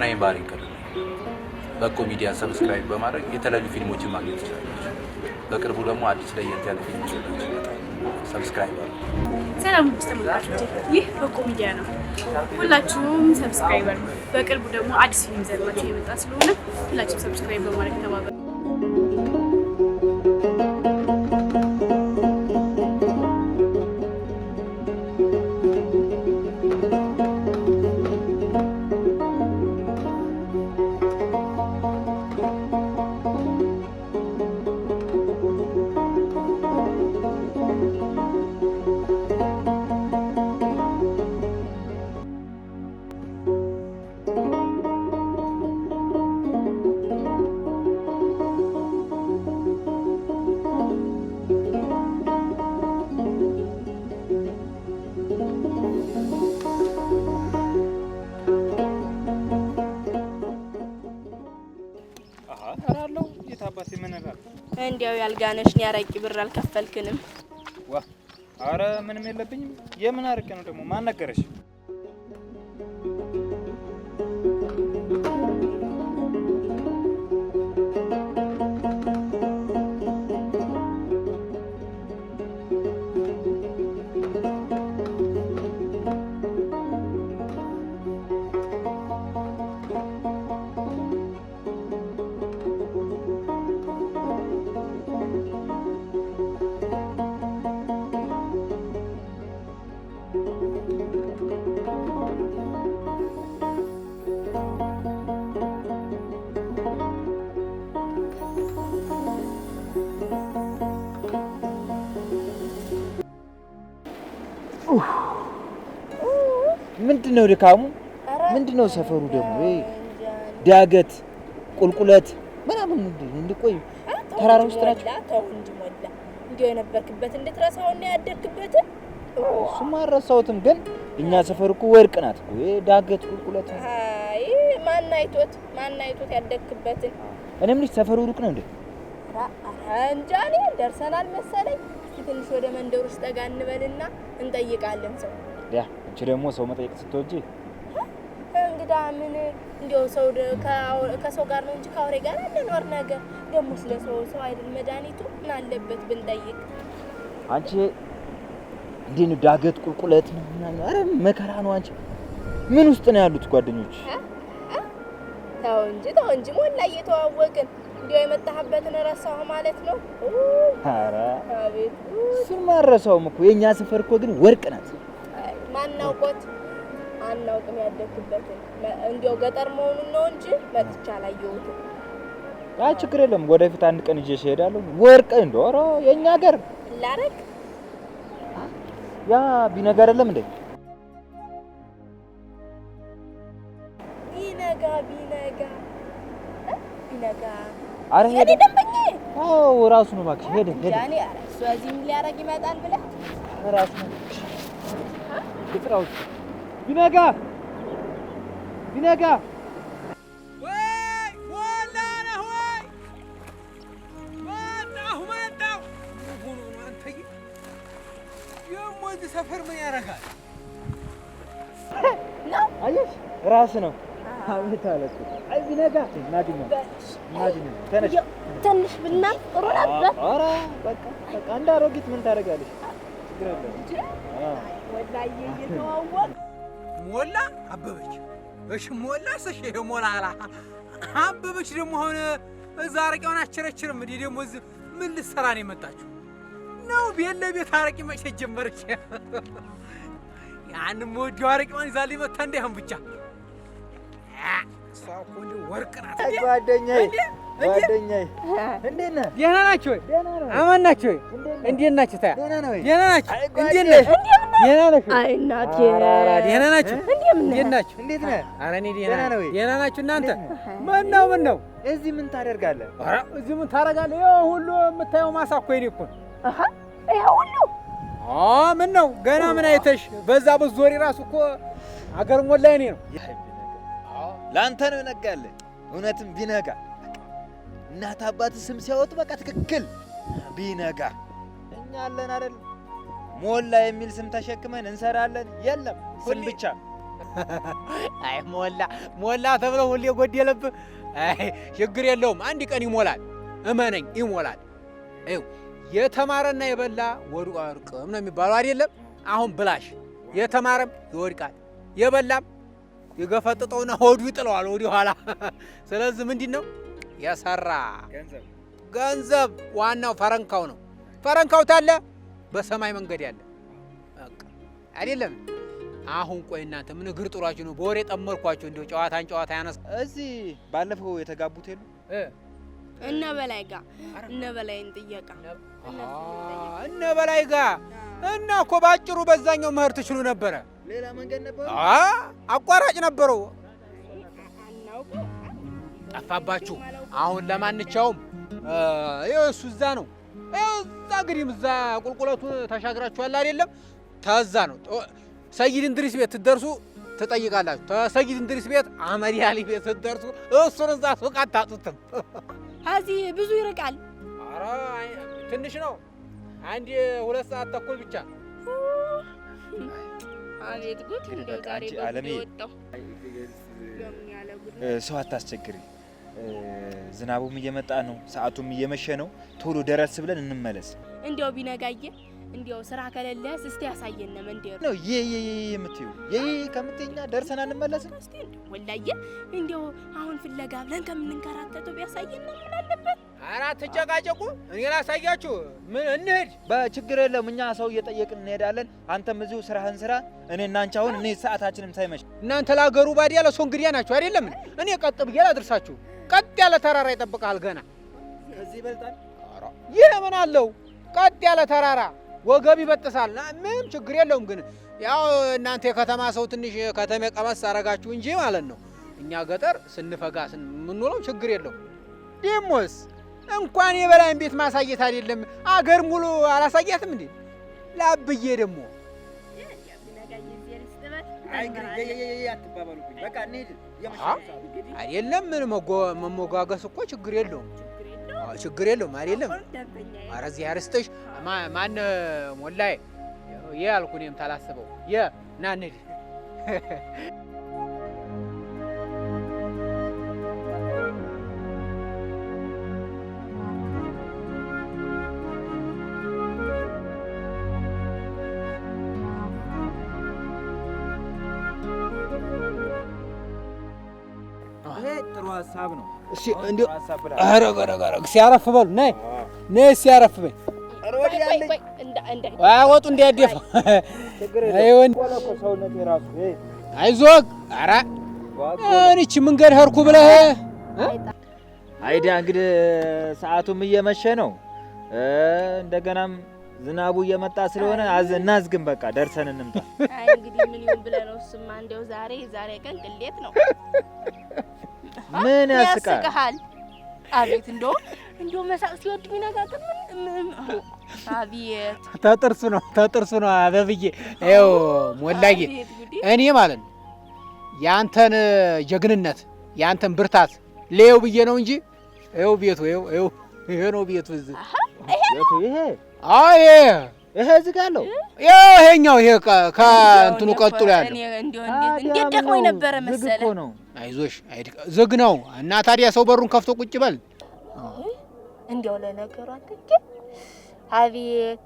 ይሄን ባሪ ከለ በቆ ሚዲያ ሰብስክራይብ በማድረግ የተለያዩ ፊልሞችን ማግኘት ይችላል። በቅርቡ ደግሞ አዲስ ለየት ያለ ፊልም ይችላል። ሰብስክራይብ ሰላም ተመልካቾች፣ ይህ በቆ ሚዲያ ነው። ሁላችሁም ሰብስክራይበር። በቅርቡ ደግሞ አዲስ ፊልም ዘርባችሁ የመጣ ስለሆነ ሁላችሁም ሰብስክራይብ በማድረግ ተባበሩ። እንዲያው ያልጋነሽን ያራቂ ብር አልከፈልክንም? ዋ አረ ምንም የለብኝም። የምን አርቄ ነው ደግሞ? ማን ነገረሽ? ምንድነው ድካሙ? ምንድነው ሰፈሩ ደግሞ? ዳገት ቁልቁለት ምናምን እንድቆይ ተራራ ውስጥ ናቸው። ተው እንጂ ሞላ እንዴ የነበርክበት እንድትረሳው ነው ያደርክበት? እሱማ አልረሳሁትም፣ ግን እኛ ሰፈር እኮ ወርቅ ናት እኮ ዳገት ቁልቁለት። አይ ማን አይቶት ያደርክበትን? እኔም ልጅ ሰፈሩ ሩቅ ነው እንዴ? እንጃኔ ደርሰናል መሰለኝ። ትንሽ ወደ መንደር ውስጥ ጠጋ እንበልና እንጠይቃለን ሰው። ያ እቺ ደግሞ ሰው መጠየቅ ስትወጂ እንግዳ ምን እንዴው ሰው ከሰው ጋር ነው እንጂ ካውሬ ጋር አንኖር ነገር ደግሞ ስለ ሰው አይደል መድኃኒቱ ምን አለበት ብንጠይቅ? አንቺ እንዴ ዳገት ቁልቁለት ነው ምናምን? አረ መከራ ነው። አንቺ ምን ውስጥ ነው ያሉት ጓደኞች? ተው እንጂ ሞላ እየተዋወቅን እንዴው የመጣህበትን ረሳሁ ማለት ነው? አረ አቤት እሱን ማረሳውም እኮ የኛ ሰፈር እኮ ግን ወርቅ ናት። ማናውቆት አናውቅም ያደርክበትን እንዴው ገጠር መሆኑን ነው እንጂ መጥቻ አላየሁትም። ያ ችግር የለም፣ ወደፊት አንድ ቀን ይዤሽ እሄዳለሁ። ወርቅ እንደው ኧረ የኛ ሀገር ላረክ ያ ቢነጋ አይደለም እንዴ? ቢነጋ አረ ሄደ ደንበኛ። አዎ ራሱ ነው እባክሽ። ሄደ ያኔ አረ ስለዚህ ምን ሊያረግ ይመጣል ብለህ ራሱ ነው ግጥራው። ቢነጋ ወይ ወላ ነው ወይ ማጣሁ ሆኖ አንተ የሞዝ ሰፈር ምን ያረጋል ነው? አየሽ ራስ ነው። አቤት አለኩ። አይ ቢነጋ እናድኛ ተነሽ ትንሽ ብና ጥሩ ነበር። ኧረ በቃ እንዳሮጊት ምን ታደርጋለሽ? ችግር የለም። ወላዬ እየተዋወቅ ሞላ አበበች። እሺ ሞላ ሰሽ ሞላላ አበበች ደግሞ አሁን እዛ አረቂውን አቸረችርም እንዴ? ደግሞ ምን ልትሰራ ነው የመጣችው? ነው ቤት ለቤት አረቂ መቼ ጀመረች? ያንም ወዲው አረቂውን ይዛ ሊመታ እንደህም ብቻ ሰው ሁሉ ወርቅ ናት። ጓደኛዬ እንዴት ነህ? ደህና ናችሁ ወይ? አማን ናችሁ ወይ? እንዴት ናችሁ? ታያ ደህና ነው ወይ? ደህና ናችሁ? እንዴት ነህ? ደህና ናችሁ? አይ እናቴ ደህና ናችሁ? እንዴት ናችሁ? እንዴት ነህ? ኧረ እኔ ደህና ነው ወይ? ደህና ናችሁ እናንተ? ምን ነው እዚህ ምን ታደርጋለህ? ኧረ እዚህ ምን ታደርጋለህ? ይኸው ሁሉ የምታየው ማሳ እኮ የእኔ እኮ ነው። ይኸው ሁሉ ምን ነው ገና ምን አይተሽ በዛ በዞሪ ራሱ እኮ አገር ሞላ የእኔ ነው። ላንተ ነው ነጋለህ። እውነትም ቢነጋ እናት አባት ስም ሲያወጡ በቃ ትክክል ቢነጋ እኛ አለን አይደል? ሞላ የሚል ስም ተሸክመን እንሰራለን። የለም ስም ብቻ አይ ሞላ ተብሎ ሁሌ ጎደለብህ። አይ ችግር የለውም አንድ ቀን ይሞላል። እመነኝ ይሞላል። ይኸው የተማረና የበላ ወድቆ አይወድቅም ነው የሚባለው አይደለም? አሁን ብላሽ የተማረም ይወድቃል፣ የበላም ይገፈጥጠውና ሆዱ ይጥለዋል ወዲ ኋላ። ስለዚህ ምንድነው የሰራ ገንዘብ ዋናው ፈረንካው ነው። ፈረንካው ታለ በሰማይ መንገድ ያለ በቃ አይደለም። አሁን ቆይ እናንተ ምን እግር ጥሯችሁ ነው? በወሬ ጠመርኳችሁ እንደው ጨዋታን ጨዋታ ያነስ እዚህ ባለፈው የተጋቡት የሉ እነ በላይ ጋር እነ በላይን ጥየቃ እነ በላይ ጋር እና እኮ ባጭሩ በዛኛው መህር ትችሉ ነበረ። ሌላ መንገድ ነበር፣ አቋራጭ ነበረው። ጠፋባችሁ። አሁን ለማንኛውም እሱ እዛ ነው። እዛ እንግዲህ እዛ ቁልቁለቱ ተሻግራችኋል አይደለም? ተዛ ነው ሰይድ እንድሪስ ቤት ትደርሱ ትጠይቃላችሁ። ተሰይድ እንድሪስ ቤት አህመድ ያሊ ቤት ትደርሱ እሱን እዛ ሱቅ አታጡትም። እዚህ ብዙ ይርቃል። ኧረ ትንሽ ነው። አንድ 2 ሰዓት ተኩል ብቻ። አቤት ጉድ! እንደው ዛሬ ወጣው ሰው አታስቸግሪ። ዝናቡም እየመጣ ነው፣ ሰዓቱም እየመሸ ነው። ቶሎ ደረስ ብለን እንመለስ። እንደው ቢነጋየ እንደው ስራ ከሌለስ እስቲ ያሳየን መንደር ነው የምትይው ከምትኛ ደርሰን አንመለስም። እስቲ ወላየ እንደው አሁን ፍለጋ ብለን ከምንንከራተተው ቢያሳየን ምን አለበት? ኧረ አትጨቃጨቁ፣ እኔ ላሳያችሁ። ምን እንሂድ፣ በችግር የለም። እኛ ሰው እየጠየቅን እንሄዳለን። አንተም እዚሁ ስራህን ስራ፣ እኔና አንቺ አሁን እኔ ሰዓታችንም ሳይመሽ። እናንተ ላገሩ ባዲያ ለሰው እንግዲያ ናችሁ አይደለም? እኔ ቀጥ ብዬ ላድርሳችሁ። ቀጥ ያለ ተራራ ይጠብቃል ገና። ከዚህ ይበልጣል። ኧረ ይሄ ምን አለው? ቀጥ ያለ ተራራ ወገብ ይበጥሳል። ምንም ችግር የለውም። ግን ያው እናንተ የከተማ ሰው ትንሽ ከተማ ቀመስ አረጋችሁ እንጂ ማለት ነው። እኛ ገጠር ስንፈጋ ምንውለው ችግር የለው። ደሞስ እንኳን የበላይን ቤት ማሳየት አይደለም አገር ሙሉ አላሳያትም እንዴ? ላብዬ ደግሞ አይደለም ምን መሞጋገስ እኮ ችግር የለውም። ችግር የለውም አይደለም። ኧረ እዚህ አርስተሽ ማን ሞላዬ ያልኩ እኔም ታላስበው ና እንሂድ። ጥሩ ሀሳብ ነው። እሺ እንዴ ኧረ ሲያረፍ በሉ ነይ ሲያረፍ በይ። ወጡ እንዲያደፋ አይዞህ። ኧረ እኔች መንገድ ሄድኩ ብለህ አይዳ እንግዲህ ሰዓቱም እየመሸ ነው። እንደገናም ዝናቡ እየመጣ ስለሆነ እናዝግም። በቃ ደርሰን እንምጣ። አይ እንግዲህ ምን ይሁን ብለህ ነው? እሱማ እንደው ዛሬ ቀን ቅሌት ነው። ምን ያስቃል? አቤት እንደው መሳቅ ሲወድ ቢነጋገር አቤት ተጥርሱ ነው አበብዬ። ይኸው ሞላዬ እኔ ማለት ነው ያንተን ጀግንነት ያንተን ብርታት ለየው ብዬ ነው እንጂ ይኸው ቤቱ ይሄ ነው ቤቱ። እዚህ ቤቱ ይሄ ይሄ እዚህ ጋር ነው። ይሄኛው ይሄ ከእንትኑ ቀጥሎ ያለው እንዴት ደክሞኝ ነበረ መሰለህ። አይዞሽ ዝግ ነው እና ታዲያ ሰው በሩን ከፍቶ ቁጭ በል። እንደው ለነገሩ አትንኪ አቤት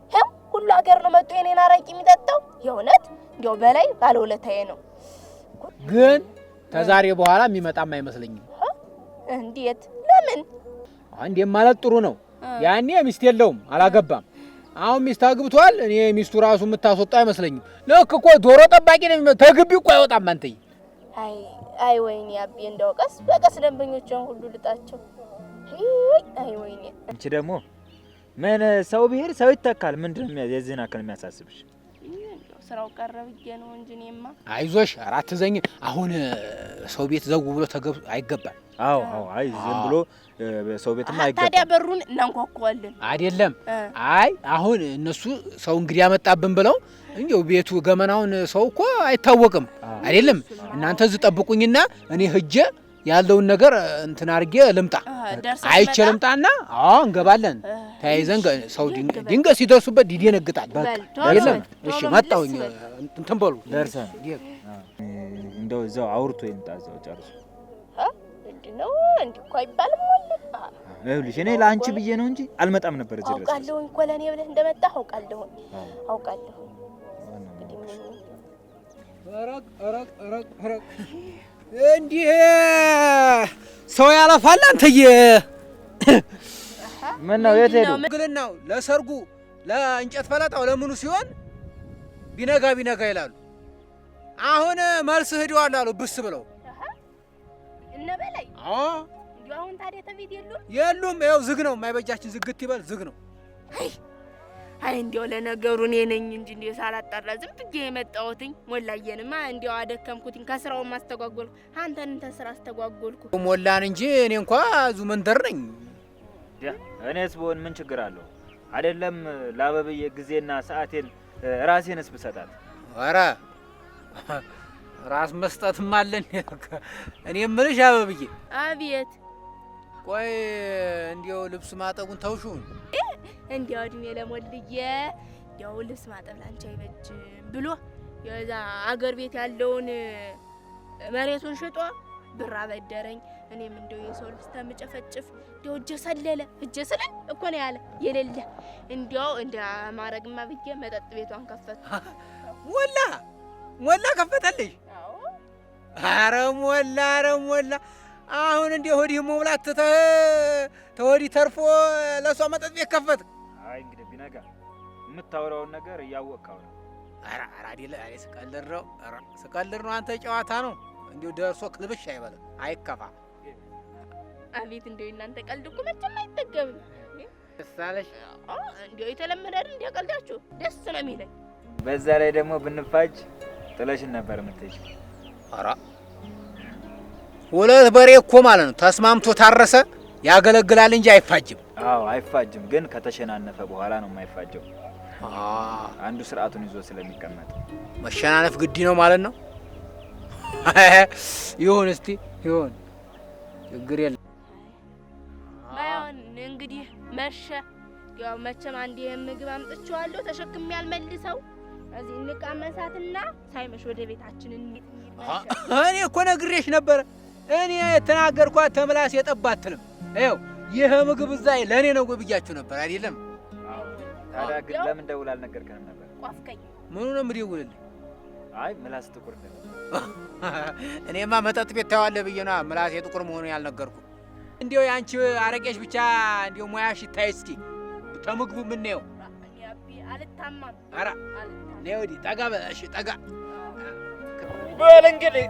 ሁሉ ሀገር ነው መጥቶ የኔን አረቂ የሚጠጣው። የእውነት እንደው በላይ ባለውለታዬ ነው። ግን ከዛሬ በኋላ የሚመጣም አይመስለኝም። እንዴት? ለምን? አንዴ ማለት ጥሩ ነው። ያኔ ሚስት የለውም አላገባም። አሁን ሚስት አግብቷል። እኔ ሚስቱ ራሱ የምታስወጣ አይመስለኝም። ልክ እኮ ዶሮ ጠባቂ ነው። ተግቢ እኮ አይወጣም አንተዬ። አይ ወይኔ አቤ እንደው ቀስ በቀስ ደንበኞችን ሁሉ ልጣቸው። አይ ወይኔ አንቺ ደግሞ ምን ሰው ቢሄድ ሰው ይተካል። ምንድነው የዚህን አክል የሚያሳስብሽ? ስራው ቀረብዬ ነው እንጂ እኔማ። አይዞሽ አራት ዘኝ አሁን ሰው ቤት ዘው ብሎ ተገብ አይገባም። አዎ አይ ዝም ብሎ ሰው ቤትማ አይገባም። ታዲያ በሩን እናንኳኳለን አይደለም? አይ አሁን እነሱ ሰው እንግዲህ ያመጣብን ብለው እንዴው ቤቱ ገመናውን ሰው እኮ አይታወቅም አይደለም? እናንተ እዚህ ጠብቁኝና እኔ ሂጄ ያለውን ነገር እንትን አድርጌ ልምጣ። አይቼ ልምጣና እንገባለን። ተያይዘን ሰው ድንገት ሲደርሱበት ይደነግጣል። በቃ አይደለም? እሺ መጣሁኝ። እንትን በሉ ደርሰን እንደው እዛው አውርቶ ይምጣ እዛው ጨርሶ። ምንድነው እንዴ እኮ አይባልም ወለባ። ይኸውልሽ እኔ ለአንቺ ብዬ ነው እንጂ አልመጣም ነበር እዚህ ድረስ። አውቃለሁኝ እኮ ለእኔ ብለህ እንደመጣህ አውቃለሁኝ። ረቅ እንዲህ ሰው ያለፋል አንተዬ። ምን ነው የት ሄዱ? ግልናው ለሰርጉ ለእንጨት ፈለጣው ለምኑ ሲሆን ቢነጋ ይላሉ። አሁን መልስ ሄደዋል አሉ ብስ ብለው እነ በላይ። አዎ እንዴ አሁን ታዲያ ተቤት የሉም። ይኸው ዝግ ነው። የማይበጃችን ዝግት ይበል ዝግ ነው። አይ እንዴው ለነገሩ እኔ ነኝ እንጂ እንዴ ሳላጣራ ዝም ብዬ የመጣሁትኝ። ሞላየንማ እንዴው አደከምኩትኝ ከስራው ማስተጓጎልኩ። አንተን ተስራ አስተጓጎልኩ ሞላን እንጂ እኔ እንኳን ዙ መንደር ነኝ። እኔስ ብሆን ምን ችግር አለው? አይደለም ለአበብዬ ጊዜና ሰዓቴን ራሴንስ ብሰጣት። ኧረ ራስ መስጠትም አለን። እኔ የምልሽ አበብዬ። አቤት። ቆይ እንዲያው ልብስ ማጠቡን ተውሹን? እንዲያው እድሜ ለሞልዬ እንዲያው ልብስ ማጠብ ላንቺ አይበጅም ብሎ የዛ አገር ቤት ያለውን መሬቱን ሽጦ ብር አበደረኝ። እኔም እንደው የሰው ልብስ ተምጨፈጭፍ እንደው እጀ ስለል እኮ ነው ያለ የሌለ እንደው እንደ ማረግማ ብዬ መጠጥ ቤቷን ከፈቱ። ሞላ ከፈተልሽ? ኧረ ሞላ አሁን እንደው ሆዲህ መብላት ተወዲህ ተርፎ ለሷ መጠጥ ቤት ከፈት። አይ እንግዲህ ቢነጋ የምታወራውን ነገር እያወቅኸው ነው። ኧረ አይደለ ስቀልድ ነው። አንተ ጨዋታ ነው እንዲሁ ደርሶ ክልብሽ አይበለም አይከፋ። አቤት እንደው እናንተ ቀልድ እኮ መቼም አይጠገብም። ደሳለሽ እንደው የተለመደ አይደል እንዴ ቀልዳችሁ? ደስ ነው የሚለኝ። በዛ ላይ ደግሞ ብንፋጅ ጥለሽን ነበር የምትሄጂው። ኧረ ሁለት በሬ እኮ ማለት ነው ተስማምቶ ታረሰ ያገለግላል እንጂ አይፋጅም። አዎ አይፋጅም፣ ግን ከተሸናነፈ በኋላ ነው የማይፋጀው። አንዱ ስርዓቱን ይዞ ስለሚቀመጥ መሸናነፍ ግድ ነው ማለት ነው። ይሁን እስቲ ይሁን፣ ችግር የለም። ባይሆን እንግዲህ መሸ። ያው መቼም አንዴ ምግብ አምጥቼዋለሁ ተሸክሜ ያልመልሰው እዚህ እንቃመሳትና ሳይመሽ ወደ ቤታችን እንሂድ። እኔ እኮ ነግሬሽ ነበር። እኔ የተናገርኳት ተምላስ የጠባትልም። ይኸው ይሄ ምግብ እዛ ለእኔ ነው ብያችሁ ነበር አይደለም? ታዲያ ግን ለምን ደውል አልነገርከንም ነበር? ቋፍከኝ። ምኑ ነው የምደውልልህ? አይ ምላስ ጥቁር ነው። እኔማ መጠጥ ቤት ታዋለህ ብዬ ነው ምላስ የጥቁር መሆኑን ያልነገርኩ። እንዲያው ያንቺ አረቄሽ ብቻ እንዲያው ሙያሽ ይታይ እስኪ ተምግቡ ምን ነው? አልታማም። ኧረ ነይ ወዲህ ጠጋ በል። እሺ ጠጋ በል እንግዲህ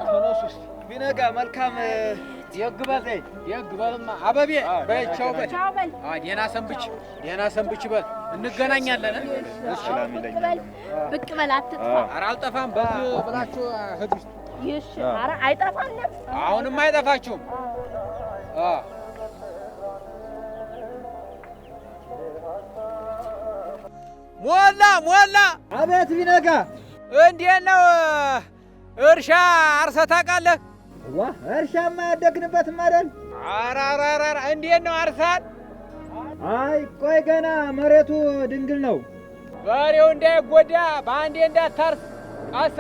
ቢነጋ መልካም የግበልማ አበቤ በቻው በል። ደህና ሰንብች በል። እንገናኛለን። እሺ ላሚለኝ ብቅ በል አትጥፋ። ኧረ አልጠፋም። በዚህ ብላችሁ ሂዱ። እሺ ኧረ አይጠፋም። አሁንም አይጠፋችሁም። ሞላ አቤት ቢነጋ እንዴት ነው እርሻ አርሰህ ታውቃለህ? እርሻማ ያደግንበትም አይደል? ኧረ እንዴት ነው አርሰሃል? አይ ቆይ ገና መሬቱ ድንግል ነው። በሬው እንዳይጎዳ በአንዴ እንዳታርስ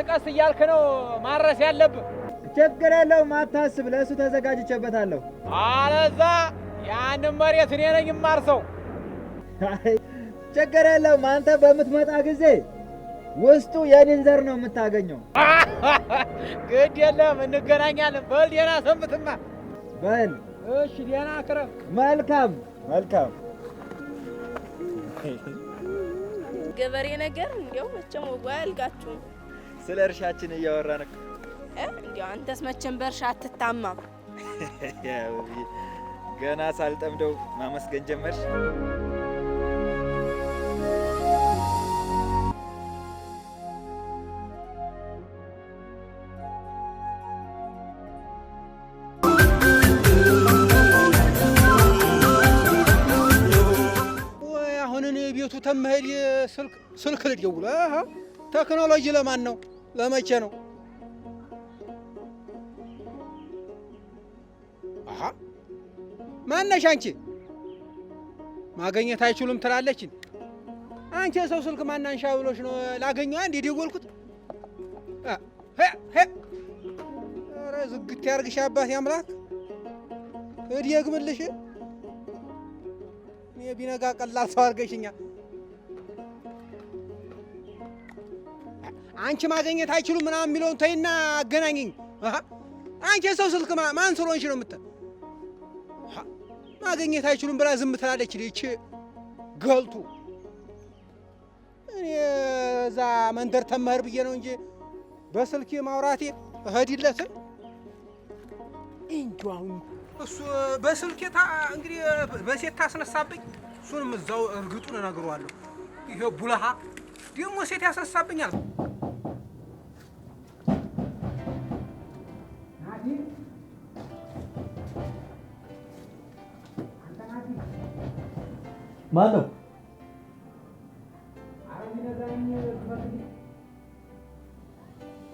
ቀስ እያልክ ነው ማረስ ያለብህ። ችግር የለውም አታስብ፣ ለእሱ ተዘጋጅቼበታለሁ። አለዛ ያንን መሬት እኔ ነኝ የማርሰው። ችግር የለውም አንተ በምትመጣ ጊዜ ውስጡ የኔን ዘር ነው የምታገኘው። ግድ የለም እንገናኛለን። በል ደህና ሰንብትማ። በል እሺ ደህና ክረም። መልካም ገበሬ ነገር እንዲያው መቼም ወጓ ያልጋችሁም። ስለ እርሻችን እያወራን እንዲያው አንተስ መቼም በእርሻ አትታማም። ገና ሳልጠምደው ማመስገን ጀመርሽ። ቤቱ ተመሄድ ስልክ ልደውል። ቴክኖሎጂ ለማን ነው? ለመቼ ነው? ማነሽ አንቺ? ማገኘት አይችሉም ትላለች። አንቺ የሰው ስልክ ማናንሻ ብሎሽ ነው ላገኘው አንድ የደወልኩት? ኧረ ዝግት ያርግሽ አባቴ አምላክ እድየግምልሽ። እኔ ቢነጋ ቀላል ሰው አድርገሽኛል። አንቺ ማገኘት አይችሉም ምናምን የሚለውን ተይና አገናኘኝ። አንቺ ሰው ስልክ ማን ስለሆንሽ ነው የምትል? ማገኘት አይችሉም ብላ ዝም ትላለች ይቺ ገልቱ። እኔ እዛ መንደር ተመህር ብዬ ነው እንጂ በስልክ ማውራቴ እህድለትም እንዲሁ አሁን እሱ በስልክ እንግዲህ በሴት ታስነሳብኝ። እሱንም እዛው እርግጡን እነግረዋለሁ። ይሄ ቡልሃ ደግሞ ሴት ያስነሳብኛል። ማን ነው?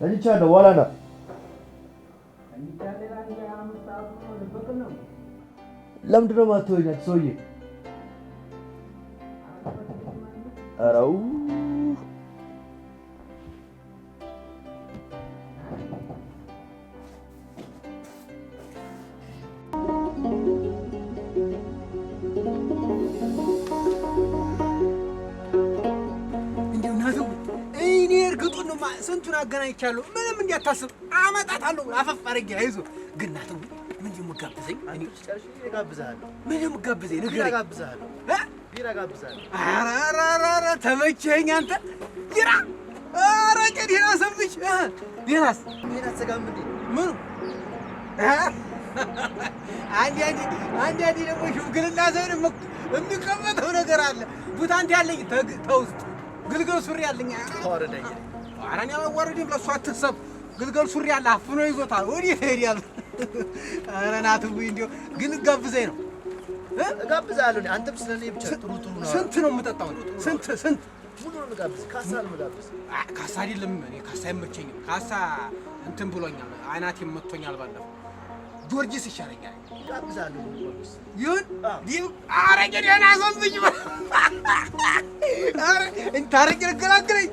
ተኝቻለሁ። በኋላ ና። ለምንድን ነው የማትወኝ አንተ ሰውዬ? ኧረ ስንቱን አገናኝቻለሁ። ምንም እንዲያታስብ አመጣታለሁ። አፈፍ አድርጌ አይዞህ። ግን ናተው ምን የምጋብዘኝ? እኔ ጨርሼ እጋብዝሃለሁ። ምን የምጋብዘኝ ንገረኝ። እጋብዝሃለሁ። ቢራ እጋብዝሃለሁ። ኧረ ተመቸኸኝ አንተ ቢራ። ኧረ ቄጤና ሰምች ቢራስ ቢራ አትሰጋም እንዴ? ምኑ አንዴ ደግሞ ሽምግልና ዘን የሚቀመጠው ነገር አለ። ቡታንት ያለኝ ተውስጥ ግልገል ሱሪ ያለኝ ተወረደኝ። ኧረ እኔ አላዋርድም። ለእሱ አትሰብ። ግልገል ሱሪ ያለ አፍኖ ይዞታል። ወዴት እሄዳለሁ? ኧረ ናትውይ እንዲያው ግን እጋብዘኝ ነው። እጋብዝሃለሁ። አንተም ስለ እኔ ብቻ ጥሩ ነው። ስንት ነው የምጠጣው? ስንት ሙሉ ነው የምጋብዝህ። ካሳ ነው የምጋብዝህ። ካሳ አይደለም። እኔ ካሳ አይመቸኝም። ካሳ እንትን ብሎኛል። አይናቴም መጥቶኛል። ባለፈው ጊዮርጊስ ይሻለኛል። እጋብዝሃለሁ። ይሁን ኧረ ቄጤና ሰምች ኧረ እንታረቅ ልገላግለኝ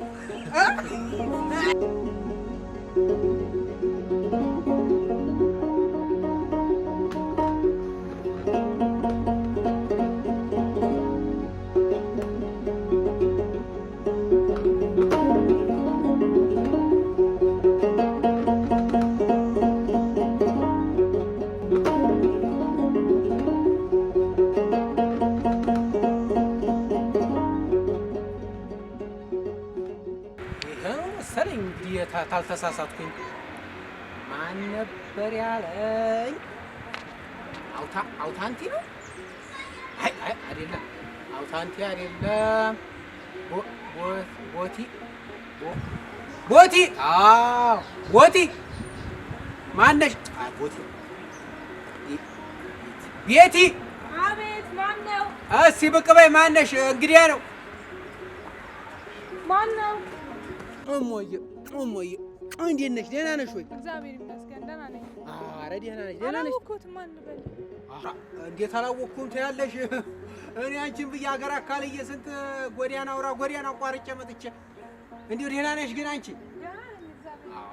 ታልተሳሳትኩኝ። ማን ነበር ያለኝ? አውታንቲ ነው? አይ አይደለም፣ አውታንቲ አይደለም። ቦቲ። አዎ ቦቲ። ማነሽ? ቦቲ ቤቲ። አቤት። ማን ነው? እስኪ ብቅ በይ። ማነሽ? እንግዲያ ነው። ማን ነው? እሞዬ እንዴት ነሽ? ደህና ነሽ ወይ? እግዚአብሔር ይመስገን ደህና ነኝ። ኧረ ደህና ነሽ? ደህና ነሽ? አላወኩትም። ማን ልበል? እንዴት አላወቅኩም ትያለሽ? እኔ አንቺን ብዬ ሀገር አካልዬ ስንት ጎዳና አውራ ጎዳና አቋርጬ መጥቼ እንዲሁ ደህና ነሽ ግን አንቺ?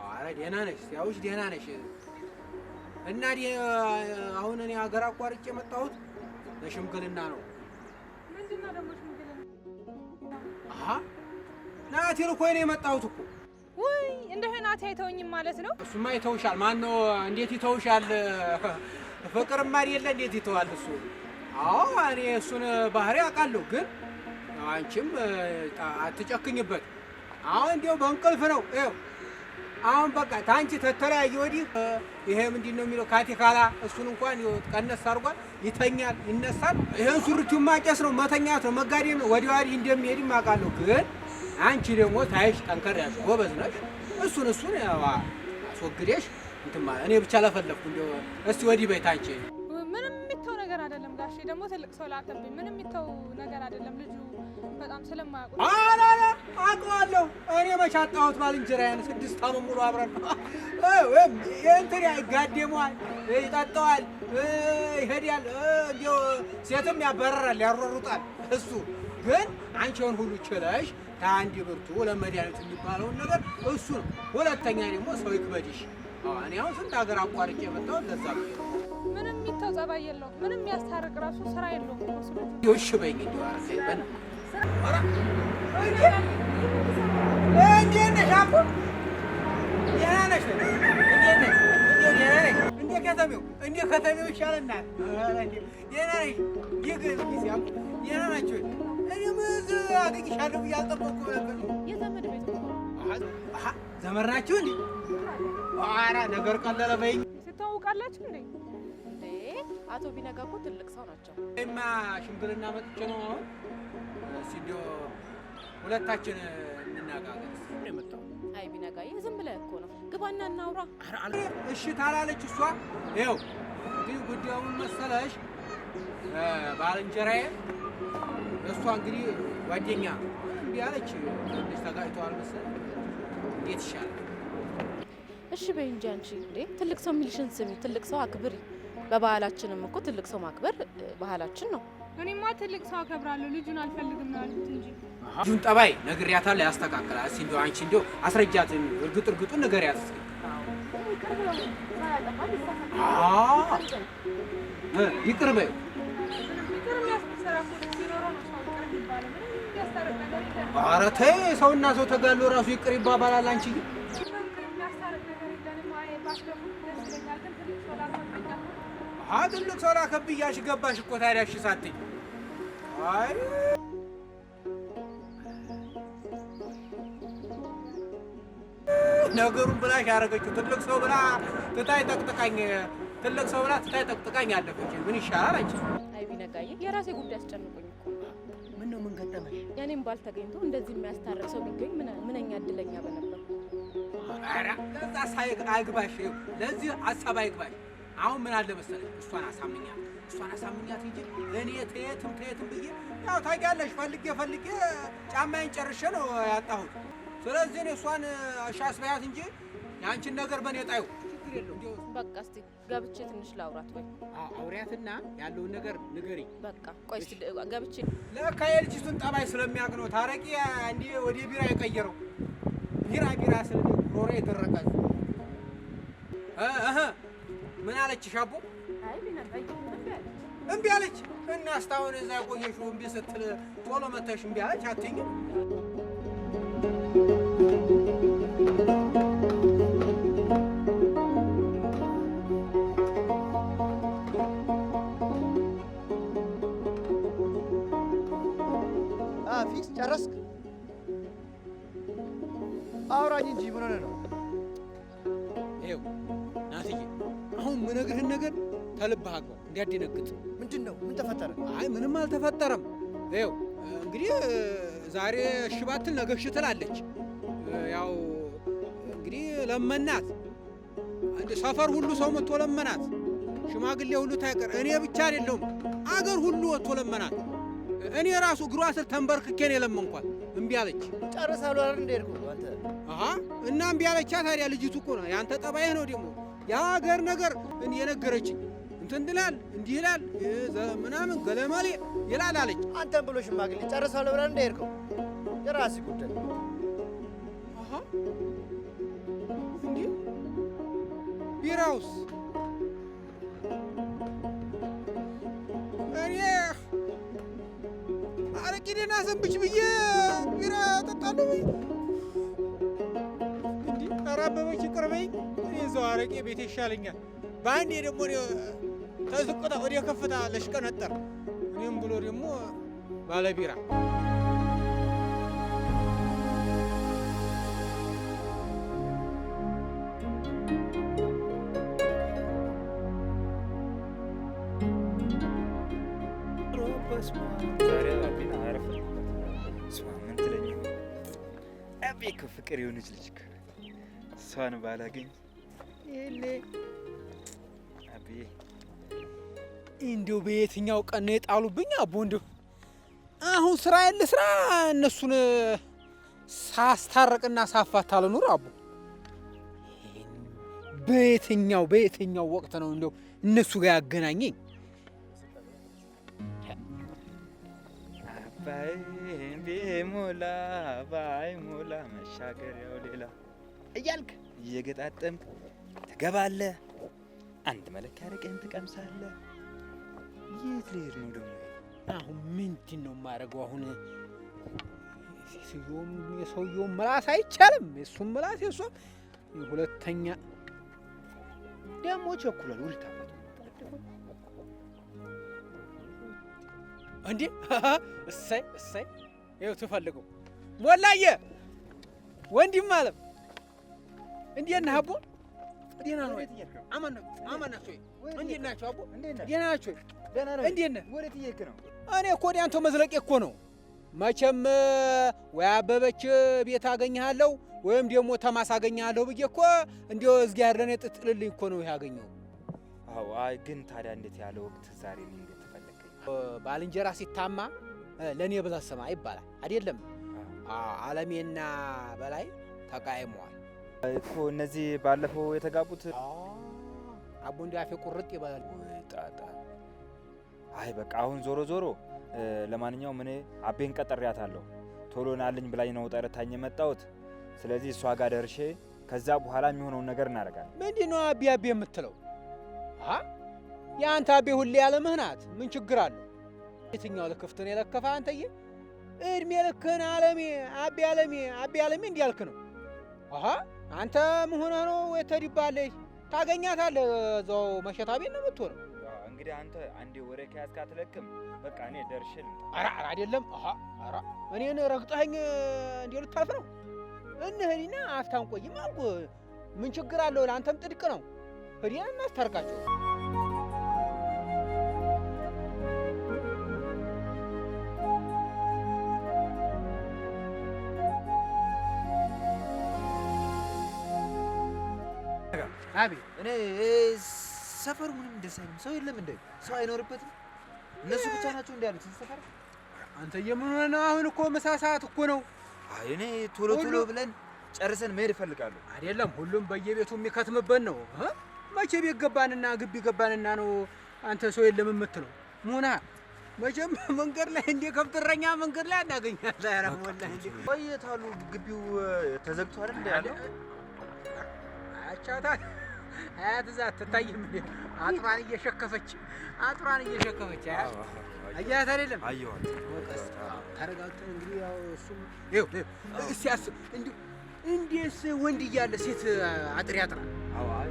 ኧረ ደህና ነሽ ያውሽ ደህና ነሽ። እና አሁን እኔ ሀገር አቋርጬ የመጣሁት ለሽምግልና ነው። ምንድን ነው ደግሞ ሽምግልና? ናቲ እኮ ነው የመጣሁት እኮ። ውይ እንደህ ናቲ አይተውኝም ማለት ነው? እሱማ ይተውሻል። ማነው እንዴት ይተውሻል? ፍቅርማ አይደለ እንዴት ይተዋል እሱ? አዎ እኔ እሱን ባህሪ አውቃለሁ። ግን አንቺም አትጨክኝበት። አሁን እንዲያው በእንቅልፍ ነው። ይኸው አሁን በቃ ታንቺ ተተለያየ ወዲህ ይሄ ምንድን ነው የሚለው ካቲካላ እሱን እንኳን ቀነስ አድርጓል። ይተኛል፣ ይነሳል። ይሄን ሱሪቲው ማጨስ ነው፣ መተኛት ነው፣ መጋደም ነው። ወዲህ ወዲህ እንደሚሄድም አውቃለሁ። ግን አንቺ ደግሞ ታይሽ ጠንከር ያልሽ ጎበዝ ነሽ። እሱን አስወግደሽ እንትን ማለት እኔ ብቻ ለፈለኩ እንደው እስቲ ወዲህ በይ ታንቺ። ምንም የሚተው ነገር አይደለም ጋሼ። ደግሞ ትልቅ ሰው ላተብኝ ምንም የሚተው ነገር አይደለም። ልጁ በጣም ስለማያውቁ አውቀዋለሁ። እኔ መች አጣሁት ባልንጀራዬን 6 ዓመት ሙሉ አብረን እንትን ይጋደመዋል፣ ይጠጣዋል፣ ይሄዳል። እንዲያው ሴትም ያባረራል፣ ያሯሩጣል። እሱ ግን አንቺውን ሁሉ ችለሽ ከአንድ ብርቱ ለመድኃኒቱ የሚባለውን ነገር እሱ ነው። ሁለተኛ ደግሞ ሰው ይክበድሽ። እኔ አሁን ስንት ሀገር አቋርጬ የመጣሁ ለዛ ነው። ምንም የሚተው ጸባይ የለውም። ምንም የሚያስታርቅ ራሱ ስራ የለውም እኮ ስለዚህ ይውሽ በይኝ እንዴ አረከኝ በል አራ እንዴ ነሽ አቦ ደህና ነሽ እንዴ ከተሜው ይሻለናል እንዴ ደህና ነሽ ይገርም ሲያም ደህና ናችሁ እኔ ምዝ አገኝሻለሁ ብዬ አልጠበኩም ነበር የዘመድ ቤት እኮ ዘመድ ናችሁ እንዴ ኧረ ነገር ቀለለ በይኝ ትተዋወቃላችሁ እንዴ አቶ ቢነጋ እኮ ትልቅ ሰው ናቸው። እማ ሽምግልና መጥቼ ነው አሁን ሲዶ ሁለታችን እንናጋገር ነው የመጣው። አይ ቢነጋ ዝም ብለህ እኮ ነው ግባና እናውራ። እሺ ታላለች እሷ ይኸው እንግዲህ ጉዳዩን መሰለሽ ባልንጀራዬ እሷ እንግዲህ ጓደኛ እምቢ አለች ትንሽ ተጋጭተዋል መሰለኝ እንዴት ይሻላል? እሺ በይ እንጂ አንቺ እንዴ ትልቅ ሰው የሚልሽን ስሚ፣ ትልቅ ሰው አክብሪ። በባህላችንም እኮ ትልቅ ሰው ማክበር ባህላችን ነው። እኔማ ትልቅ ሰው አከብራለሁ ልጁን አልፈልግም ነው ያሉት እንጂ ልጁን ጠባይ ነግሬያታለሁ ያስተካክላል። እስኪ እንደው አንቺ እንደው አስረጃት እርግጡን ንገሪያት እስኪ። ይቅር በይው ኧረ ተይ ሰውና ሰው ተጋሎ ራሱ ይቅር ይባባላል። አንቺ ግን ትልቅ ሰው ላከብያሽ ገባሽ እኮ ታዲያ እሺ ሳትይ አይ ነገሩን ብላሽ ያደረገችው ትልቅ ሰው ብላ ትታይ ጠቅጥቃኝ አለፈች። ምን ይሻላል አንቺ? አይ ቢነጋዬ የራሴ ጉዳይ አስጨንቆኝ እኮ ምን ነው ምን ገጠመሽ? የኔም ባል ተገኝቶ እንደዚህ የሚያስታርቅ ሰው ቢገኝ ምንኛ እድለኛ በነበር። ኧረ ለዛ አይግባሽ፣ ለዚህ ሀሳብ አይግባሽ። አሁን ምን አለ መሰለሽ እሷን አሳምኛት እንጂ እኔ ተየትም ብዬ ያው ታውቂያለሽ ፈልጌ ጫማዬን ጨርሼ ነው ያጣሁት። ስለዚህ እኔ እሷን አሻስበያት እንጂ የአንቺን ነገር በእኔ ጣዩ ችግር የለውም። በቃ እስቲ ገብቼ ትንሽ ላውራት ወይ? አውሪያትና ያለውን ነገር ንገሪኝ። በቃ ቆይ እስቲ ገብቼ ለካ የልጅቱን ጠባይ ስለሚያውቅ ነው ታረቂ እንዲህ ወደ ቢራ የቀየረው። ቢራ ስለ ሮሬ የደረቀ ምን አለችሽ አቦ? አይ ቢነጋዬ እምቢ አለች። እና እስካሁን እዛ የቆየሽው እምቢ ስትል ቶሎ መተሽ እምቢ አለች አትይኝም? ፊክስ ጨረስክ? አውራኝ እንጂ ምን ሆነ ነው? ይኸው ናትዬ አሁን የምነግርህን ነገር ተልብህ አግባው እንዲያደነግጥ። ምንድን ነው? ምን ተፈጠረ? አይ ምንም አልተፈጠረም። ይኸው እንግዲህ ዛሬ እሺ ባትል ነገ እሺ ትላለች። ያው እንግዲህ ለመናት፣ ሰፈር ሁሉ ሰው መጥቶ ለመናት፣ ሽማግሌ ሁሉ ታይቀር እኔ ብቻ አይደለሁም አገር ሁሉ ወጥቶ ለመናት። እኔ ራሱ እግሯ ስር ተንበርክኬ ነው የለመንኳት። እምቢ አለች። ጨርሳሉ አይደል እንደ ሄድኩ አንተ? እና እምቢ አለቻ። ታዲያ ልጅቱ እኮ ነው ያንተ ጠባይህ ነው ደግሞ የሀገር ነገር የነገረችኝ። እንትን ትላል እንዲህ ይላል ምናምን ገለመሌ ይላል አለች። አንተም ብሎ ሽማግሌ ጨርሳሉ ብለህ እንደ ሄድከው የራስህ ጉዳይ። እንዲህ ቢራውስ እኔ አረቂኔና ሰንብች ብዬ ቢራ ጠጣለሁ ወይ? እንዲህ ኧረ አበበች ይቅር በይኝ። እኔ እዛው አረቄ ቤቴ ይሻለኛል። በአንዴ ደግሞ ተዝቆጣ ወደ ከፍታ ለሽቀነጠር እኔም ብሎ ደግሞ ባለ ቢራ ፍቅር የሆነች ልጅ እሷን ባላገኝ የለ አብዬ እንዲሁ በየትኛው ቀን ነው የጣሉብኝ? አቦ እንዲሁ አሁን ስራ ያለ ስራ እነሱን ሳስታረቅና ሳፋታ ልኑር። አቦ በየትኛው ወቅት ነው እንደው እነሱ ጋር ያገናኘኝ? ሞላ ባይ ሞላ መሻገሪያው ሌላ እያልክ እየገጣጠምክ ትገባለህ፣ አንድ መለኪያ አረቄህን ትቀምሳለህ። የት ልሄድ ነው ደግሞ? አሁን ምንድን ነው የማደርገው? አሁን የሰውየውን ምላስ አይቻልም። የእሱም ምላስ የእሷም ሁለተኛ ደግሞ ቸኩሏል። ውልታበት እንዴ! እሰይ እሰይ! ይኸው ትፈልገው ሞላየ ወንድም አለም እንዴት ነህ አቦ? ደህና ነው ወይ? አማን ናቸው። እንዴት ናቸው አቦ? ደህና ናቸው። እንዴት ነህ? ወዴት እየሄድክ ነው? እኔ እኮ ወደ አንተ መዝለቄ እኮ ነው። መቼም ወይ አበበች ቤት አገኘሃለሁ ወይም ደግሞ ተማስ አገኘሃለሁ ብዬ እኮ እንዲያው እግዚአብሔር ለኔ ጥጥልልኝ እኮ ነው ያገኘው። አዎ፣ አይ ግን ታዲያ እንዴት ያለ ወቅት ዛሬ ነው እንዴት ተፈለከኝ? ባልንጀራ ሲታማ ለኔ ብለህ ስማ ይባላል አይደለም? አለሜና በላይ ተቃይመዋል እኮ እነዚህ ባለፈው የተጋቡት። አቦ እንዲ አፌ ቁርጥ ይባላል። ጣጣ። አይ በቃ አሁን ዞሮ ዞሮ ለማንኛውም እኔ አቤን ቀጠሪያታለሁ። ቶሎ ናልኝ ብላኝ ነው ጠርታኝ የመጣሁት። ስለዚህ እሷ ጋር ደርሼ ከዛ በኋላ የሚሆነውን ነገር እናደርጋለን። ምንድን ነው አቤ አቤ የምትለው? የአንተ አቤ ሁሌ ያለ ምህናት ምን ችግር አለው? የትኛው ልክፍትን የለከፈ አንተዬ? እድሜ ልክህን አለሜ አቤ አለሜ አቤ አለሜ እንዲያልክ ነው። አንተ ምን ሆነህ ነው? የተዲባለች ታገኛታለህ። እዛው መሸታ ቤት ነው የምትሆነው። እንግዲህ አንተ አንዴ ወሬ ከያዝክ አትለቅም። በቃ እኔ ደርሼ ልምጣ። ኧረ አይደለም። እኔን ረግጠኸኝ እንዴ ልታልፍ ነው? እንሂድና አፍታን ቆይም አልኩህ። ምን ችግር አለው? ለአንተም ጥድቅ ነው። ሂድና እናስታርቃቸው። አቤት። እኔ ሰፈሩ ምንም ደስ አይልም። ሰው የለም እንደ ሰው አይኖርበትም። እነሱ ብቻ ናቸው እንደ ያሉት ሰፈር። አንተ የምን ሆነህ ነው? አሁን እኮ ምሳ ሰዓት እኮ ነው። አይ እኔ ቶሎ ቶሎ ብለን ጨርሰን መሄድ እፈልጋለሁ። አይደለም ሁሉም በየቤቱ የሚከትምበት ነው። መቼ ቤት ገባንና ግቢ ገባንና ነው አንተ ሰው የለም የምትለው? ሙና መቼም መንገድ ላይ እንደ ከብትረኛ መንገድ ላይ እናገኛለን። ኧረ ወላሂ እንደ ቆይታሉ። ግቢው ተዘግቶ አይደል እንደ ያለው? አቻታ አያት እዛ አትታይም እንዴ? አጥሯን እየሸከፈች አያት አይደለም? አየኋት። ተረጋግተን እንግዲህ ያው እሱም ይኸው ሲያስብ እንዲሁ እንዴስ ወንድ እያለ ሴት አጥር ያጥራል? አዎ አይ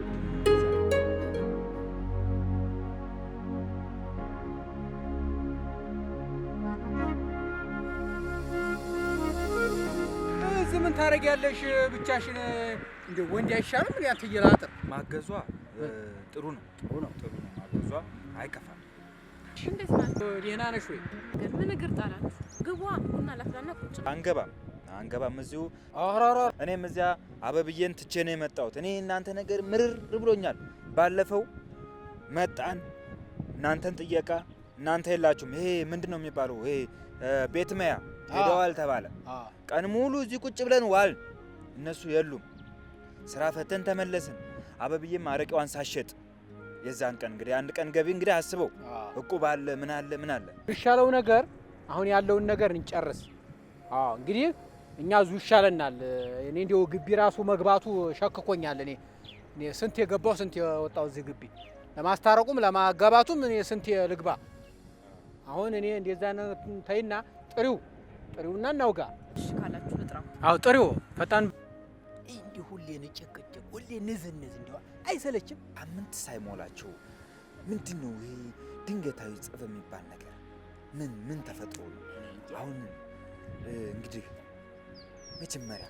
እዚህ ምን ታደርጊያለሽ ብቻሽን? እንደ ወንድ አይሻልም? ምን ያንተ እየላጠር ማገዟ ጥሩ ነው ማገዟ አይከፋም። እንዴት ናችሁ? ደህና ነሽ ወይ? ምን እግር ጣላችሁ? ግቧ ቡና ላፍላና ቁጭ። አንገባም እዚሁ። አራራ እኔም እዚያ አበብዬን ትቼ ነው የመጣሁት። እኔ እናንተ ነገር ምርር ብሎኛል። ባለፈው መጣን እናንተን ጥየቃ፣ እናንተ የላችሁም። ይሄ ምንድነው የሚባለው? ይሄ ቤት መያ ሄደዋል ተባለ። ቀን ሙሉ እዚህ ቁጭ ብለን ዋል። እነሱ የሉም። ስራ ፈተን ተመለስን። አበብዬም አረቄዋን ሳሸጥ የዛን ቀን እንግዲህ አንድ ቀን ገቢ እንግዲህ አስበው እቁብ አለ ምን አለ ይሻለው ነገር አሁን ያለውን ነገር እንጨርስ። እንግዲህ እኛ እዚሁ ይሻለናል። እኔ እንደው ግቢ ራሱ መግባቱ ሸክኮኛል። እኔ ስንት የገባው ስንት የወጣው እዚህ ግቢ ለማስታረቁም ለማጋባቱም እኔ ስንት ልግባ። አሁን እኔ እንደዛ ነው ተይና ጥሪውና እናውጋ። እሺ ካላችሁ ልጥራው። ጥሪው ፈጣን እንዲሁ ሁሌ ንጭቅጭቅ ሁሌ ንዝንዝ እንዲሁ አይሰለችም? ሳምንት ሳይሞላቸው ምንድነው ይሄ ድንገታዊ ጸብ የሚባል ነገር? ምን ተፈጥሮ ነው? አሁን እንግዲህ መጀመሪያ